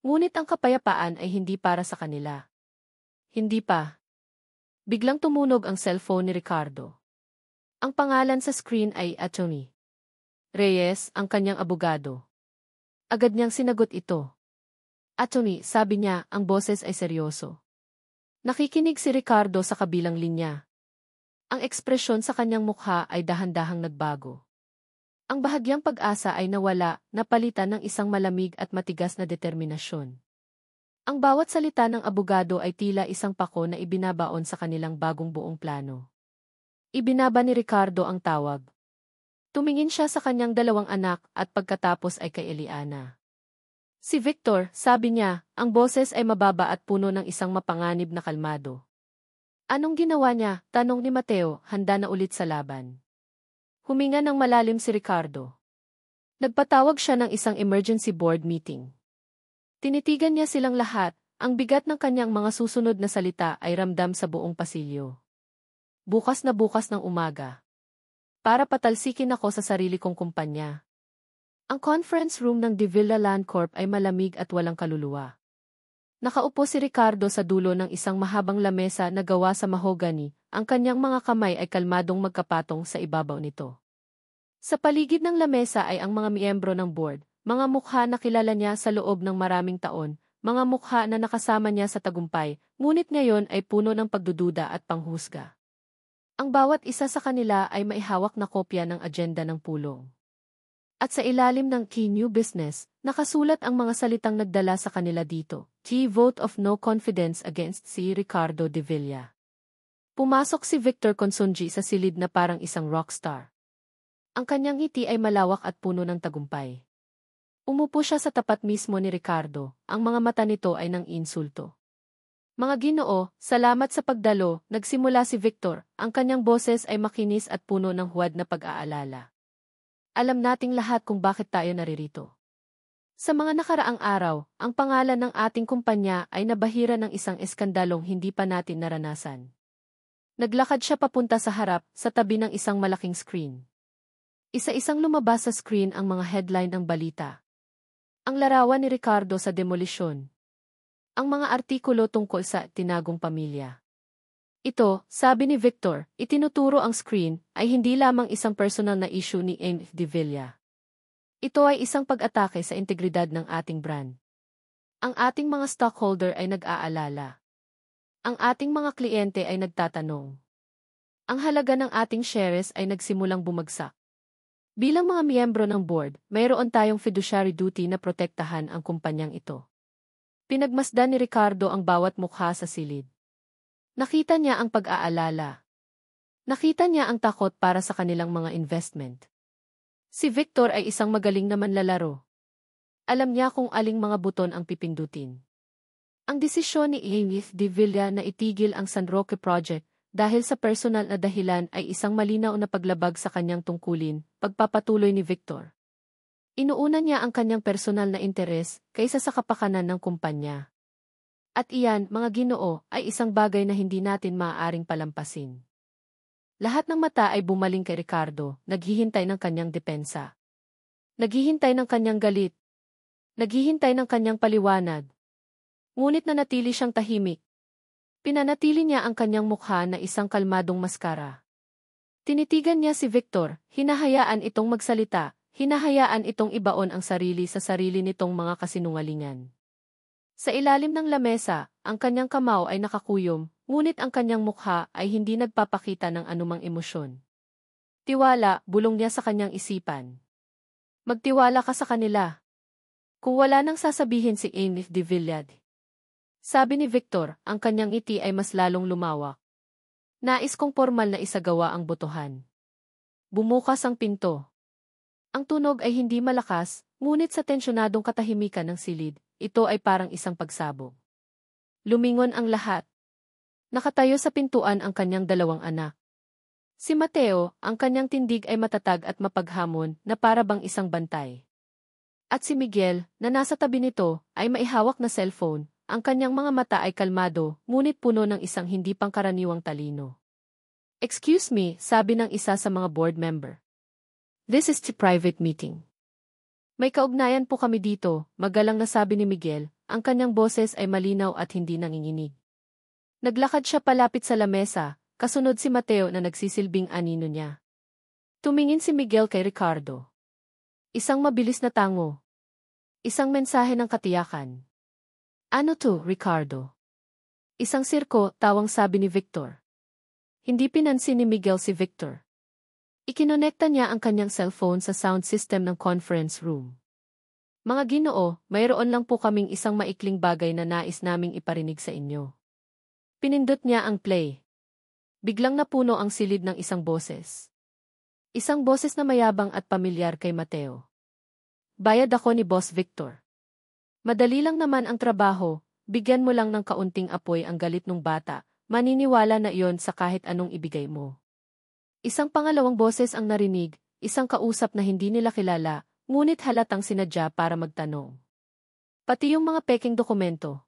Ngunit ang kapayapaan ay hindi para sa kanila. Hindi pa. Biglang tumunog ang cellphone ni Ricardo. Ang pangalan sa screen ay Attorney Reyes, ang kanyang abogado. Agad niyang sinagot ito. Attorney, sabi niya, ang boses ay seryoso. Nakikinig si Ricardo sa kabilang linya. Ang ekspresyon sa kanyang mukha ay dahan-dahang nagbago. Ang bahagyang pag-asa ay nawala, napalitan ng isang malamig at matigas na determinasyon. Ang bawat salita ng abogado ay tila isang pako na ibinabaon sa kanilang bagong buong plano. Ibinaba ni Ricardo ang tawag. Tumingin siya sa kanyang dalawang anak at pagkatapos ay kay Eliana. Si Victor, sabi niya, ang boses ay mababa at puno ng isang mapanganib na kalmado. Anong ginawa niya? Tanong ni Mateo, handa na ulit sa laban. Huminga ng malalim si Ricardo. Nagpatawag siya ng isang emergency board meeting. Tinitigan niya silang lahat, ang bigat ng kanyang mga susunod na salita ay ramdam sa buong pasilyo. Bukas na bukas ng umaga. Para patalsikin ako sa sarili kong kumpanya. Ang conference room ng De Villa Land Corp ay malamig at walang kaluluwa. Nakaupo si Ricardo sa dulo ng isang mahabang lamesa na gawa sa mahogany, ang kanyang mga kamay ay kalmadong magkapatong sa ibabaw nito. Sa paligid ng lamesa ay ang mga miyembro ng board, mga mukha na kilala niya sa loob ng maraming taon, mga mukha na nakasama niya sa tagumpay, ngunit ngayon ay puno ng pagdududa at panghusga. Ang bawat isa sa kanila ay maihawak na kopya ng agenda ng pulong. At sa ilalim ng Key New Business, nakasulat ang mga salitang nagdala sa kanila dito. Key vote of no confidence against si Ricardo De Villa. Pumasok si Victor Consunji sa silid na parang isang rockstar. Ang kanyang ngiti ay malawak at puno ng tagumpay. Umupo siya sa tapat mismo ni Ricardo, ang mga mata nito ay nang insulto. Mga Ginoo, salamat sa pagdalo, nagsimula si Victor, ang kanyang boses ay makinis at puno ng huwad na pag-aalala. Alam nating lahat kung bakit tayo naririto. Sa mga nakaraang araw, ang pangalan ng ating kumpanya ay nabahira ng isang eskandalong hindi pa natin naranasan. Naglakad siya papunta sa harap, sa tabi ng isang malaking screen. Isa-isang lumabas sa screen ang mga headline ng balita. Ang larawan ni Ricardo sa demolisyon. Ang mga artikulo tungkol sa tinagong pamilya. Ito, sabi ni Victor, itinuturo ang screen, ay hindi lamang isang personal na issue ni Aim De Villa. Ito ay isang pag-atake sa integridad ng ating brand. Ang ating mga stockholder ay nag-aalala. Ang ating mga kliyente ay nagtatanong. Ang halaga ng ating shares ay nagsimulang bumagsak. Bilang mga miyembro ng board, mayroon tayong fiduciary duty na protektahan ang kumpanyang ito. Pinagmasdan ni Ricardo ang bawat mukha sa silid. Nakita niya ang pag-aalala. Nakita niya ang takot para sa kanilang mga investment. Si Victor ay isang magaling na manlalaro. Alam niya kung aling mga buton ang pipindutin. Ang desisyon ni Aim De Villa na itigil ang San Roque Project dahil sa personal na dahilan ay isang malinaw na paglabag sa kanyang tungkulin, pagpapatuloy ni Victor. Inuuna niya ang kanyang personal na interes kaysa sa kapakanan ng kumpanya. At iyan, mga Ginoo, ay isang bagay na hindi natin maaaring palampasin. Lahat ng mata ay bumaling kay Ricardo, naghihintay ng kanyang depensa. Naghihintay ng kanyang galit. Naghihintay ng kanyang paliwanag. Ngunit nanatili siyang tahimik. Pinanatili niya ang kanyang mukha na isang kalmadong maskara. Tinitigan niya si Victor, hinahayaan itong magsalita, hinahayaan itong ibaon ang sarili sa sarili nitong mga kasinungalingan. Sa ilalim ng lamesa, ang kanyang kamao ay nakakuyom, ngunit ang kanyang mukha ay hindi nagpapakita ng anumang emosyon. Tiwala, bulong niya sa kanyang isipan. Magtiwala ka sa kanila. Kung wala nang sasabihin si Aim De Villa. Sabi ni Victor, ang kanyang ngiti ay mas lalong lumawak. Nais kong formal na isagawa ang botohan. Bumukas ang pinto. Ang tunog ay hindi malakas, ngunit sa tensyonadong katahimikan ng silid, ito ay parang isang pagsabog. Lumingon ang lahat. Nakatayo sa pintuan ang kanyang dalawang anak. Si Mateo, ang kanyang tindig ay matatag at mapaghamon na para bang isang bantay. At si Miguel, na nasa tabi nito, ay maihawak na cellphone. Ang kanyang mga mata ay kalmado, ngunit puno ng isang hindi pangkaraniwang talino. Excuse me, sabi ng isa sa mga board member. This is a private meeting. May kaugnayan po kami dito, magalang na sabi ni Miguel, ang kanyang boses ay malinaw at hindi nanginginig. Naglakad siya palapit sa lamesa, kasunod si Mateo na nagsisilbing anino niya. Tumingin si Miguel kay Ricardo. Isang mabilis na tango. Isang mensahe ng katiyakan. Ano to, Ricardo? Isang sirko, tawang sabi ni Victor. Hindi pinansin ni Miguel si Victor. Ikinonekta niya ang kanyang cellphone sa sound system ng conference room. Mga Ginoo, mayroon lang po kaming isang maikling bagay na nais naming iparinig sa inyo. Pinindot niya ang play. Biglang napuno ang silid ng isang boses. Isang boses na mayabang at pamilyar kay Mateo. Bayad ako ni Boss Victor. Madali lang naman ang trabaho, bigyan mo lang ng kaunting apoy ang galit ng bata, maniniwala na iyon sa kahit anong ibigay mo. Isang pangalawang boses ang narinig, isang kausap na hindi nila kilala, ngunit halatang sinadya para magtanong. Pati yung mga peking dokumento.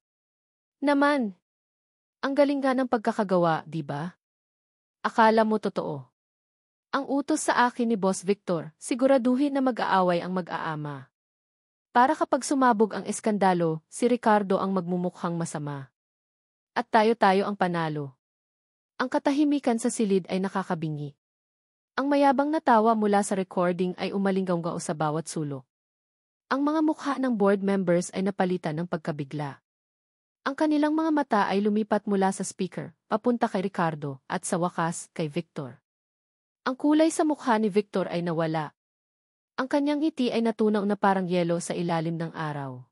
Naman! Ang galing nga ng pagkakagawa, di ba? Akala mo totoo. Ang utos sa akin ni Boss Victor, siguraduhin na mag-aaway ang mag-aama. Para kapag sumabog ang eskandalo, si Ricardo ang magmumukhang masama. At tayo-tayo ang panalo. Ang katahimikan sa silid ay nakakabingi. Ang mayabang na tawa mula sa recording ay umalinggaw sa bawat sulok. Ang mga mukha ng board members ay napalitan ng pagkabigla. Ang kanilang mga mata ay lumipat mula sa speaker, papunta kay Ricardo, at sa wakas, kay Victor. Ang kulay sa mukha ni Victor ay nawala. Ang kanyang ngiti ay natunaw na parang yelo sa ilalim ng araw.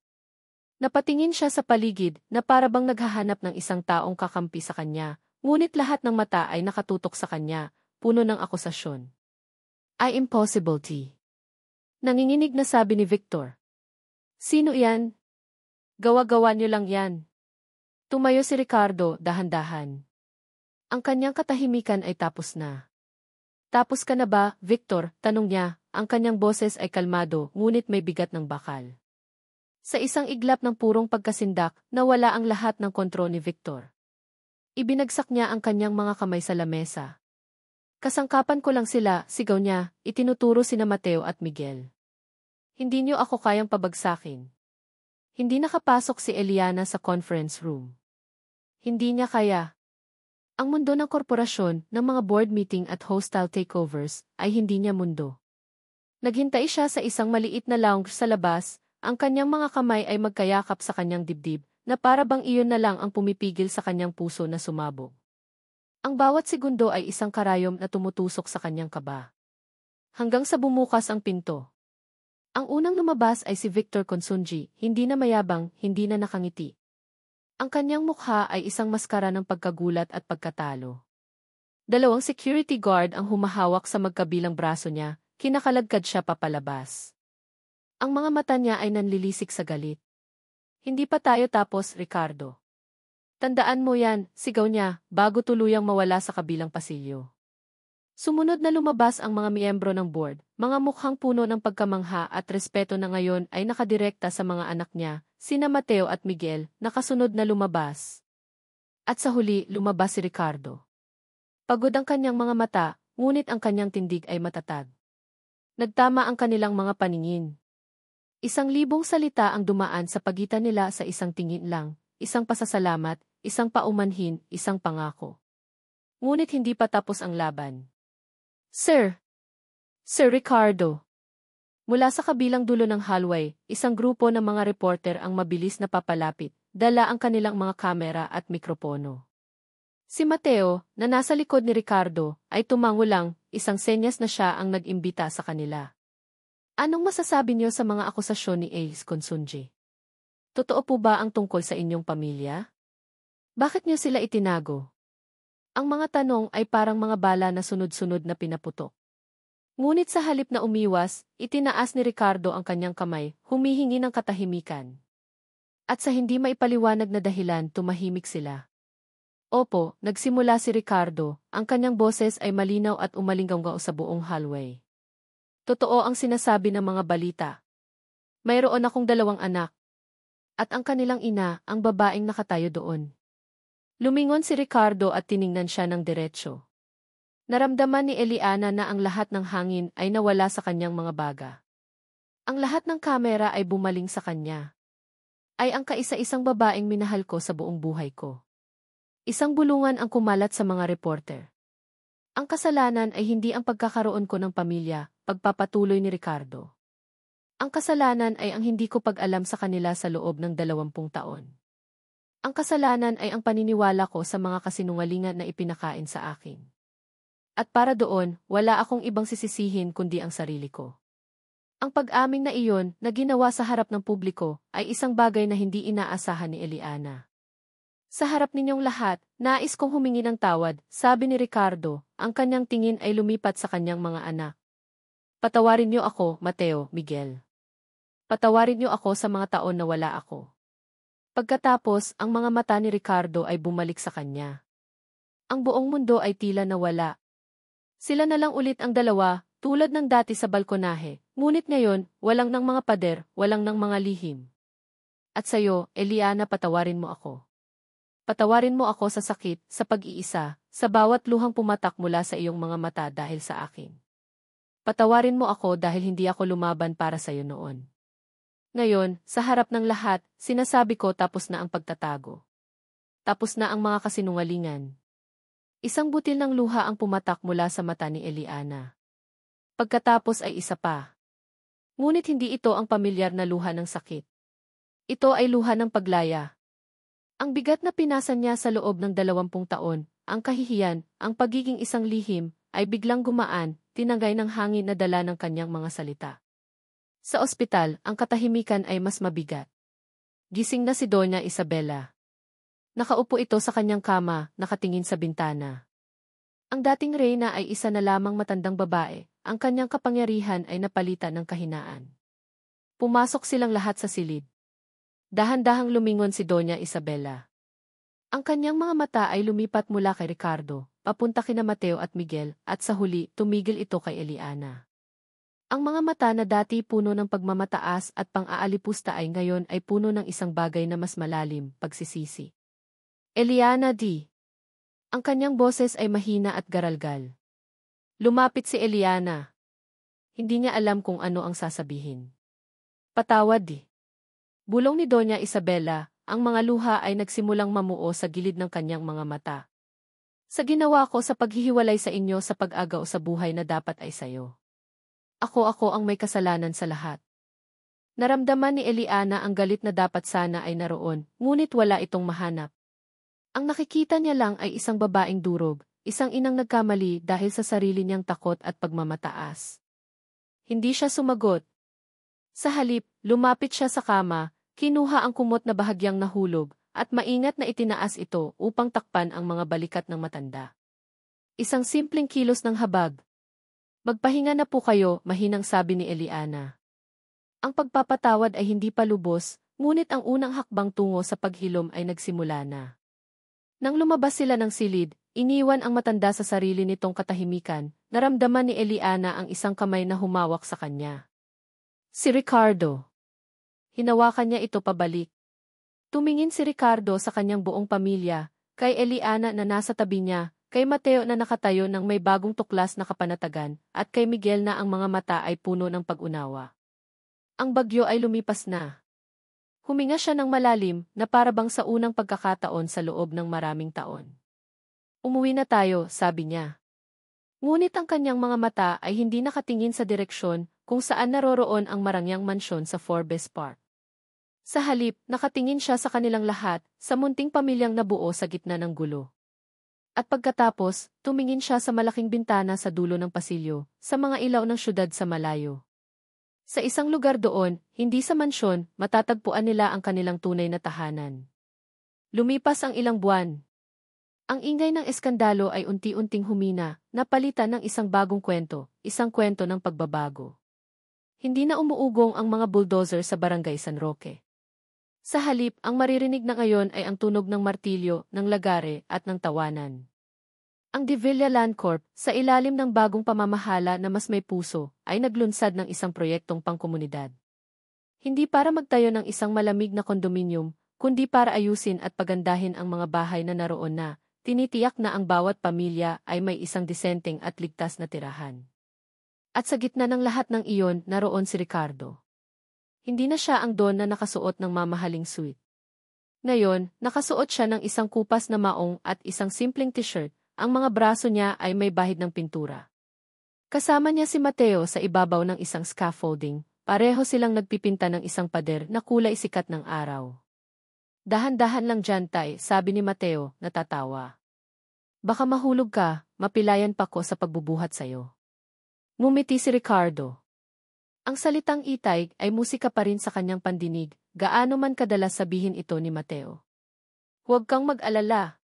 Napatingin siya sa paligid na para bang naghahanap ng isang taong kakampi sa kanya, ngunit lahat ng mata ay nakatutok sa kanya, puno ng akusasyon. I impossible tea. Nanginginig na sabi ni Victor. Sino yan? Gawa-gawa niyo lang yan. Tumayo si Ricardo, dahan-dahan. Ang kanyang katahimikan ay tapos na. Tapos ka na ba, Victor? Tanong niya, ang kanyang boses ay kalmado, ngunit may bigat ng bakal. Sa isang iglap ng purong pagkasindak, nawala ang lahat ng kontrol ni Victor. Ibinagsak niya ang kanyang mga kamay sa lamesa. Kasangkapan ko lang sila, sigaw niya, itinuturo sina Mateo at Miguel. Hindi niyo ako kayang pabagsakin. Hindi nakapasok si Eliana sa conference room. Hindi niya kaya. Ang mundo ng korporasyon, ng mga board meeting at hostile takeovers, ay hindi niya mundo. Naghintay siya sa isang maliit na lounge sa labas, ang kanyang mga kamay ay magkayakap sa kanyang dibdib, na para bang iyon na lang ang pumipigil sa kanyang puso na sumabog. Ang bawat segundo ay isang karayom na tumutusok sa kanyang kaba. Hanggang sa bumukas ang pinto. Ang unang lumabas ay si Victor Consunji, hindi na mayabang, hindi na nakangiti. Ang kanyang mukha ay isang maskara ng pagkagulat at pagkatalo. Dalawang security guard ang humahawak sa magkabilang braso niya, kinakalagkad siya papalabas. Ang mga mata niya ay nanlilisik sa galit. Hindi pa tayo tapos, Ricardo. Tandaan mo yan, sigaw niya, bago tuluyang mawala sa kabilang pasilyo. Sumunod na lumabas ang mga miyembro ng board, mga mukhang puno ng pagkamangha at respeto na ngayon ay nakadirekta sa mga anak niya, sina Mateo at Miguel, nakasunod na lumabas. At sa huli, lumabas si Ricardo. Pagod ang kanyang mga mata, ngunit ang kanyang tindig ay matatag. Nagtama ang kanilang mga paningin. 1,000 salita ang dumaan sa pagitan nila sa isang tingin lang, isang pasasalamat, isang paumanhin, isang pangako. Ngunit hindi pa tapos ang laban. Sir! Sir Ricardo! Mula sa kabilang dulo ng hallway, isang grupo ng mga reporter ang mabilis na papalapit, dala ang kanilang mga kamera at mikropono. Si Mateo, na nasa likod ni Ricardo, ay tumango lang, isang senyas na siya ang nag-imbita sa kanila. Anong masasabi niyo sa mga akusasyon ni Ace Consunji? Totoo po ba ang tungkol sa inyong pamilya? Bakit niyo sila itinago? Ang mga tanong ay parang mga bala na sunod-sunod na pinaputok. Ngunit sa halip na umiwas, itinaas ni Ricardo ang kanyang kamay, humihingi ng katahimikan. At sa hindi maipaliwanag na dahilan, tumahimik sila. Opo, nagsimula si Ricardo, ang kanyang boses ay malinaw at umalinggaw sa buong hallway. Totoo ang sinasabi ng mga balita. Mayroon akong 2 anak. At ang kanilang ina, ang babaeng nakatayo doon. Lumingon si Ricardo at tiningnan siya ng diretsyo. Naramdaman ni Eliana na ang lahat ng hangin ay nawala sa kanyang mga baga. Ang lahat ng kamera ay bumaling sa kanya. Ay ang kaisa-isang babaeng minahal ko sa buong buhay ko. Isang bulungan ang kumalat sa mga reporter. Ang kasalanan ay hindi ang pagkakaroon ko ng pamilya, pagpapatuloy ni Ricardo. Ang kasalanan ay ang hindi ko pag-alam sa kanila sa loob ng 20 taon. Ang kasalanan ay ang paniniwala ko sa mga kasinungalingan na ipinakain sa akin. At para doon, wala akong ibang sisisihin kundi ang sarili ko. Ang pag-amin na iyon na ginawa sa harap ng publiko ay isang bagay na hindi inaasahan ni Eliana. Sa harap ninyong lahat, nais kong humingi ng tawad, sabi ni Ricardo, ang kanyang tingin ay lumipat sa kanyang mga anak. Patawarin niyo ako, Mateo, Miguel. Patawarin niyo ako sa mga taon na wala ako. Pagkatapos, ang mga mata ni Ricardo ay bumalik sa kanya. Ang buong mundo ay tila nawala. Sila na lang ulit ang dalawa, tulad ng dati sa balkonahe, ngunit ngayon, walang ng mga pader, walang ng mga lihim. At sa'yo, Eliana, patawarin mo ako. Patawarin mo ako sa sakit, sa pag-iisa, sa bawat luhang pumatak mula sa iyong mga mata dahil sa akin. Patawarin mo ako dahil hindi ako lumaban para sa'yo noon. Ngayon, sa harap ng lahat, sinasabi ko tapos na ang pagtatago. Tapos na ang mga kasinungalingan. Isang butil ng luha ang pumatak mula sa mata ni Eliana. Pagkatapos ay isa pa. Ngunit hindi ito ang pamilyar na luha ng sakit. Ito ay luha ng paglaya. Ang bigat na pinasan niya sa loob ng 20 taon, ang kahihiyan, ang pagiging isang lihim, ay biglang gumaan, tinangay ng hangin na dala ng kanyang mga salita. Sa ospital, ang katahimikan ay mas mabigat. Gising na si Doña Isabela. Nakaupo ito sa kanyang kama, nakatingin sa bintana. Ang dating reyna ay isa na lamang matandang babae, ang kanyang kapangyarihan ay napalitan ng kahinaan. Pumasok silang lahat sa silid. Dahan-dahang lumingon si Doña Isabela. Ang kanyang mga mata ay lumipat mula kay Ricardo, papunta kina Mateo at Miguel, at sa huli, tumigil ito kay Eliana. Ang mga mata na dati puno ng pagmamataas at pang-aalipusta ay ngayon ay puno ng isang bagay na mas malalim, pagsisisi. Eliana D. Ang kanyang boses ay mahina at garalgal. Lumapit si Eliana. Hindi niya alam kung ano ang sasabihin. Patawad di. Bulong ni Doña Isabela, ang mga luha ay nagsimulang mamuo sa gilid ng kanyang mga mata. Sa ginawa ko sa paghihiwalay sa inyo sa pag-agaw sa buhay na dapat ay sayo. Ako ang may kasalanan sa lahat. Naramdaman ni Eliana ang galit na dapat sana ay naroon, ngunit wala itong mahanap. Ang nakikita niya lang ay isang babaeng durog, isang inang nagkamali dahil sa sarili niyang takot at pagmamataas. Hindi siya sumagot. Sa halip, lumapit siya sa kama, kinuha ang kumot na bahagyang nahulog, at maingat na itinaas ito upang takpan ang mga balikat ng matanda. Isang simpleng kilos ng habag. Magpahinga na po kayo, mahinang sabi ni Eliana. Ang pagpapatawad ay hindi pa lubos, ngunit ang unang hakbang tungo sa paghilom ay nagsimula na. Nang lumabas sila ng silid, iniwan ang matanda sa sarili nitong katahimikan, naramdaman ni Eliana ang isang kamay na humawak sa kanya. Si Ricardo. Hinawakan niya ito pabalik. Tumingin si Ricardo sa kanyang buong pamilya, kay Eliana na nasa tabi niya, kay Mateo na nakatayo ng may bagong tuklas na kapanatagan, at kay Miguel na ang mga mata ay puno ng pag-unawa. Ang bagyo ay lumipas na. Huminga siya ng malalim na parabang sa unang pagkakataon sa loob ng maraming taon. Umuwi na tayo, sabi niya. Ngunit ang kanyang mga mata ay hindi nakatingin sa direksyon kung saan naroroon ang marangyang mansyon sa Forbes Park. Sa halip, nakatingin siya sa kanilang lahat, sa munting pamilyang nabuo sa gitna ng gulo. At pagkatapos, tumingin siya sa malaking bintana sa dulo ng pasilyo, sa mga ilaw ng syudad sa malayo. Sa isang lugar doon, hindi sa mansyon, matatagpuan nila ang kanilang tunay na tahanan. Lumipas ang ilang buwan. Ang ingay ng eskandalo ay unti-unting humina, napalitan ng isang bagong kwento, isang kwento ng pagbabago. Hindi na umuugong ang mga bulldozer sa Barangay San Roque. Sa halip, ang maririnig na ngayon ay ang tunog ng martilyo, ng lagare, at ng tawanan. Ang De Villa Land Corp, sa ilalim ng bagong pamamahala na mas may puso, ay naglunsad ng isang proyektong pangkomunidad. Hindi para magtayo ng isang malamig na kondominium, kundi para ayusin at pagandahin ang mga bahay na naroon na, tinitiyak na ang bawat pamilya ay may isang disenteng at ligtas na tirahan. At sa gitna ng lahat ng iyon, naroon si Ricardo. Hindi na siya ang don na nakasuot ng mamahaling suit. Ngayon, nakasuot siya ng isang kupas na maong at isang simpleng t-shirt, ang mga braso niya ay may bahid ng pintura. Kasama niya si Mateo sa ibabaw ng isang scaffolding, pareho silang nagpipinta ng isang pader na kulay sikat ng araw. Dahan-dahan lang dyan, Tay, sabi ni Mateo, natatawa. Baka mahulog ka, mapilayan pa ko sa pagbubuhat sayo. Ngumiti si Ricardo. Ang salitang itay ay musika pa rin sa kanyang pandinig, gaano man kadalas sabihin ito ni Mateo. Huwag kang mag-alala.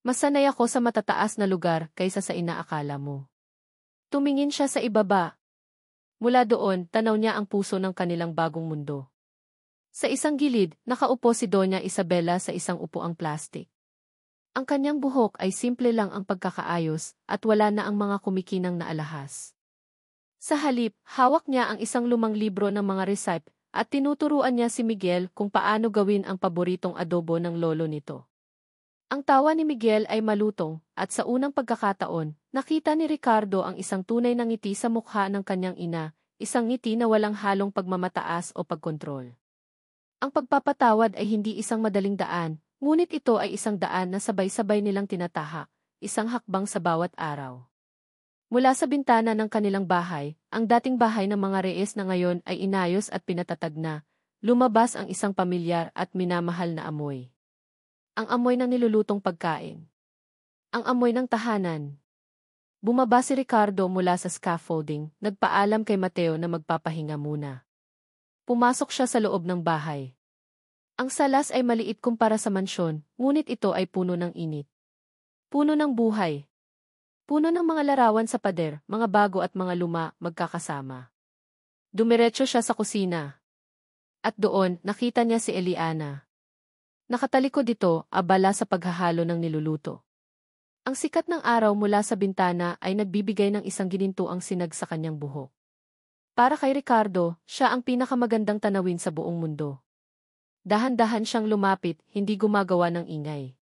Masanay ako sa matataas na lugar kaysa sa inaakala mo. Tumingin siya sa ibaba. Mula doon, tanaw niya ang puso ng kanilang bagong mundo. Sa isang gilid, nakaupo si Doña Isabela sa isang upuang plastik. Ang kanyang buhok ay simple lang ang pagkakaayos at wala na ang mga kumikinang na alahas. Sa halip, hawak niya ang isang lumang libro ng mga recipe at tinuturuan niya si Miguel kung paano gawin ang paboritong adobo ng lolo nito. Ang tawa ni Miguel ay malutong at sa unang pagkakataon, nakita ni Ricardo ang isang tunay na ngiti sa mukha ng kanyang ina, isang ngiti na walang halong pagmamataas o pagkontrol. Ang pagpapatawad ay hindi isang madaling daan, ngunit ito ay isang daan na sabay-sabay nilang tinatahak, isang hakbang sa bawat araw. Mula sa bintana ng kanilang bahay, ang dating bahay ng mga Reyes na ngayon ay inayos at pinatatag na, lumabas ang isang pamilyar at minamahal na amoy. Ang amoy ng nilulutong pagkain. Ang amoy ng tahanan. Bumaba si Ricardo mula sa scaffolding, nagpaalam kay Mateo na magpapahinga muna. Pumasok siya sa loob ng bahay. Ang salas ay maliit kumpara sa mansyon, ngunit ito ay puno ng init. Puno ng buhay. Puno ng mga larawan sa pader, mga bago at mga luma, magkakasama. Dumiretso siya sa kusina. At doon, nakita niya si Eliana. Nakatalikod ito, abala sa paghahalo ng niluluto. Ang sikat ng araw mula sa bintana ay nagbibigay ng isang ginintuang sinag sa kanyang buhok. Para kay Ricardo, siya ang pinakamagandang tanawin sa buong mundo. Dahan-dahan siyang lumapit, hindi gumagawa ng ingay.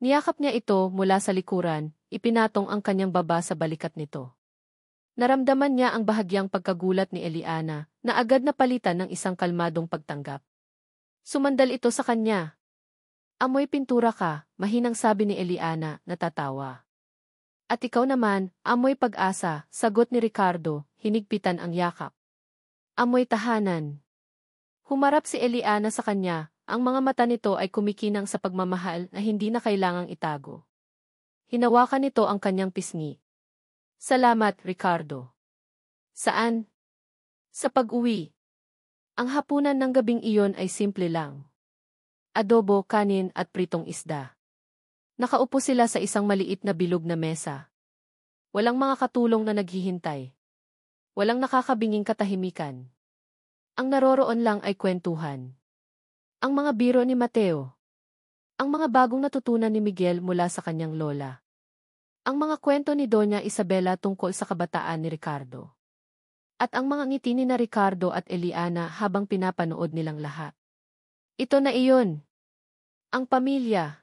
Niyakap niya ito mula sa likuran, ipinatong ang kanyang baba sa balikat nito. Naramdaman niya ang bahagyang pagkagulat ni Eliana, na agad na palitan ng isang kalmadong pagtanggap. Sumandal ito sa kanya. Amoy pintura ka, mahinang sabi ni Eliana, natatawa. At ikaw naman, amoy pag-asa, sagot ni Ricardo, hinigpitan ang yakap. Amoy tahanan. Humarap si Eliana sa kanya, ang mga mata nito ay kumikinang sa pagmamahal na hindi na kailangang itago. Hinawakan nito ang kanyang pisngi. Salamat, Ricardo. Saan? Sa pag-uwi. Ang hapunan ng gabing iyon ay simple lang. Adobo, kanin at pritong isda. Nakaupo sila sa isang maliit na bilog na mesa. Walang mga katulong na naghihintay. Walang nakakabinging katahimikan. Ang naroroon lang ay kwentuhan. Ang mga biro ni Mateo. Ang mga bagong natutunan ni Miguel mula sa kanyang lola. Ang mga kwento ni Doña Isabela tungkol sa kabataan ni Ricardo. At ang mga ngiti ni na Ricardo at Eliana habang pinapanood nilang lahat. Ito na iyon. Ang pamilya.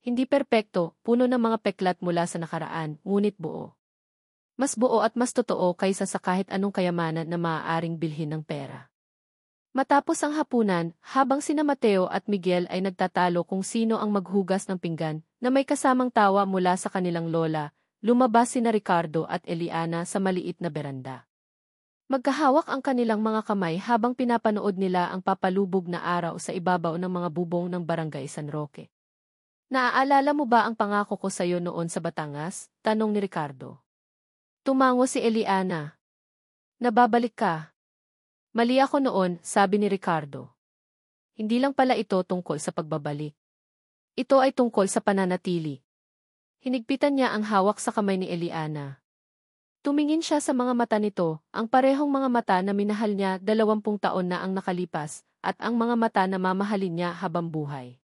Hindi perpekto, puno ng mga peklat mula sa nakaraan, ngunit buo. Mas buo at mas totoo kaysa sa kahit anong kayamanan na maaaring bilhin ng pera. Matapos ang hapunan, habang sina Mateo at Miguel ay nagtatalo kung sino ang maghugas ng pinggan, na may kasamang tawa mula sa kanilang lola, lumabas sina Ricardo at Eliana sa maliit na beranda. Magkahawak ang kanilang mga kamay habang pinapanood nila ang papalubog na araw sa ibabaw ng mga bubong ng Barangay San Roque. Naaalala mo ba ang pangako ko sa iyo noon sa Batangas? Tanong ni Ricardo. Tumango si Eliana. Nababalik ka. Mali ako noon, sabi ni Ricardo. Hindi lang pala ito tungkol sa pagbabalik. Ito ay tungkol sa pananatili. Hinigpitan niya ang hawak sa kamay ni Eliana. Tumingin siya sa mga mata nito, ang parehong mga mata na minahal niya 20 taon na ang nakalipas, at ang mga mata na mamahalin niya habang buhay.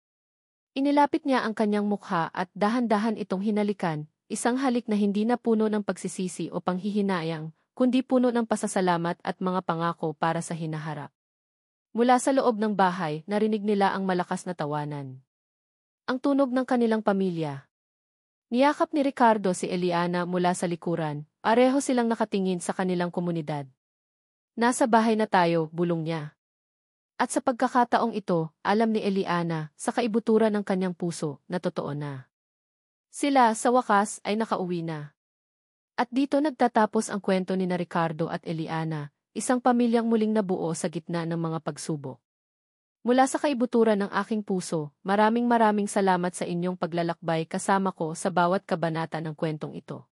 Inilapit niya ang kanyang mukha at dahan-dahan itong hinalikan, isang halik na hindi na puno ng pagsisisi o panghihinayang, kundi puno ng pasasalamat at mga pangako para sa hinaharap. Mula sa loob ng bahay, narinig nila ang malakas na tawanan. Ang tunog ng kanilang pamilya. Niyakap ni Ricardo si Eliana mula sa likuran, pareho silang nakatingin sa kanilang komunidad. Nasa bahay na tayo, bulong niya. At sa pagkakataong ito, alam ni Eliana, sa kaibuturan ng kanyang puso, na totoo na. Sila, sa wakas, ay nakauwi na. At dito nagtatapos ang kwento ni na Ricardo at Eliana, isang pamilyang muling nabuo sa gitna ng mga pagsubok. Mula sa kaibuturan ng aking puso, maraming salamat sa inyong paglalakbay kasama ko sa bawat kabanata ng kwentong ito.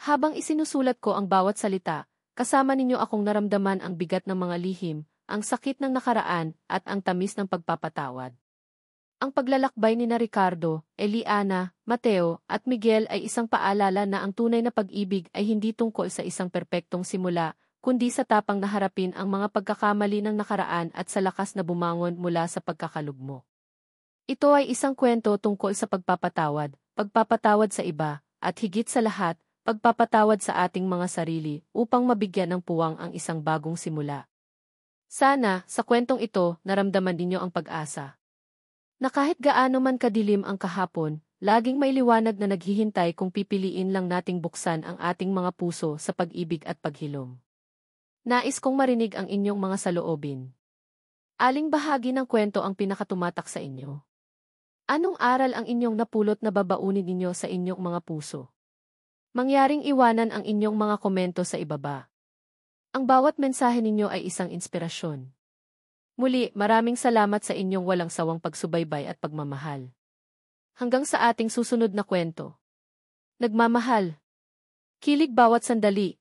Habang isinusulat ko ang bawat salita, kasama ninyo akong naramdaman ang bigat ng mga lihim, ang sakit ng nakaraan, at ang tamis ng pagpapatawad. Ang paglalakbay ni Ricardo, Eliana, Mateo, at Miguel ay isang paalala na ang tunay na pag-ibig ay hindi tungkol sa isang perpektong simula, kundi sa tapang na harapin ang mga pagkakamali ng nakaraan at sa lakas na bumangon mula sa pagkakalugmo. Ito ay isang kwento tungkol sa pagpapatawad sa iba, at higit sa lahat, pagpapatawad sa ating mga sarili upang mabigyan ng puwang ang isang bagong simula. Sana, sa kwentong ito, naramdaman ninyo ang pag-asa. Na kahit gaano man kadilim ang kahapon, laging may liwanag na naghihintay kung pipiliin lang nating buksan ang ating mga puso sa pag-ibig at paghilom. Nais kong marinig ang inyong mga saloobin. Aling bahagi ng kwento ang pinakatumatak sa inyo? Anong aral ang inyong napulot na babaunin ninyo sa inyong mga puso? Mangyaring iwanan ang inyong mga komento sa ibaba. Ang bawat mensahe ninyo ay isang inspirasyon. Muli, maraming salamat sa inyong walang sawang pagsubaybay at pagmamahal. Hanggang sa ating susunod na kwento. Nagmamahal. Kilig bawat sandali,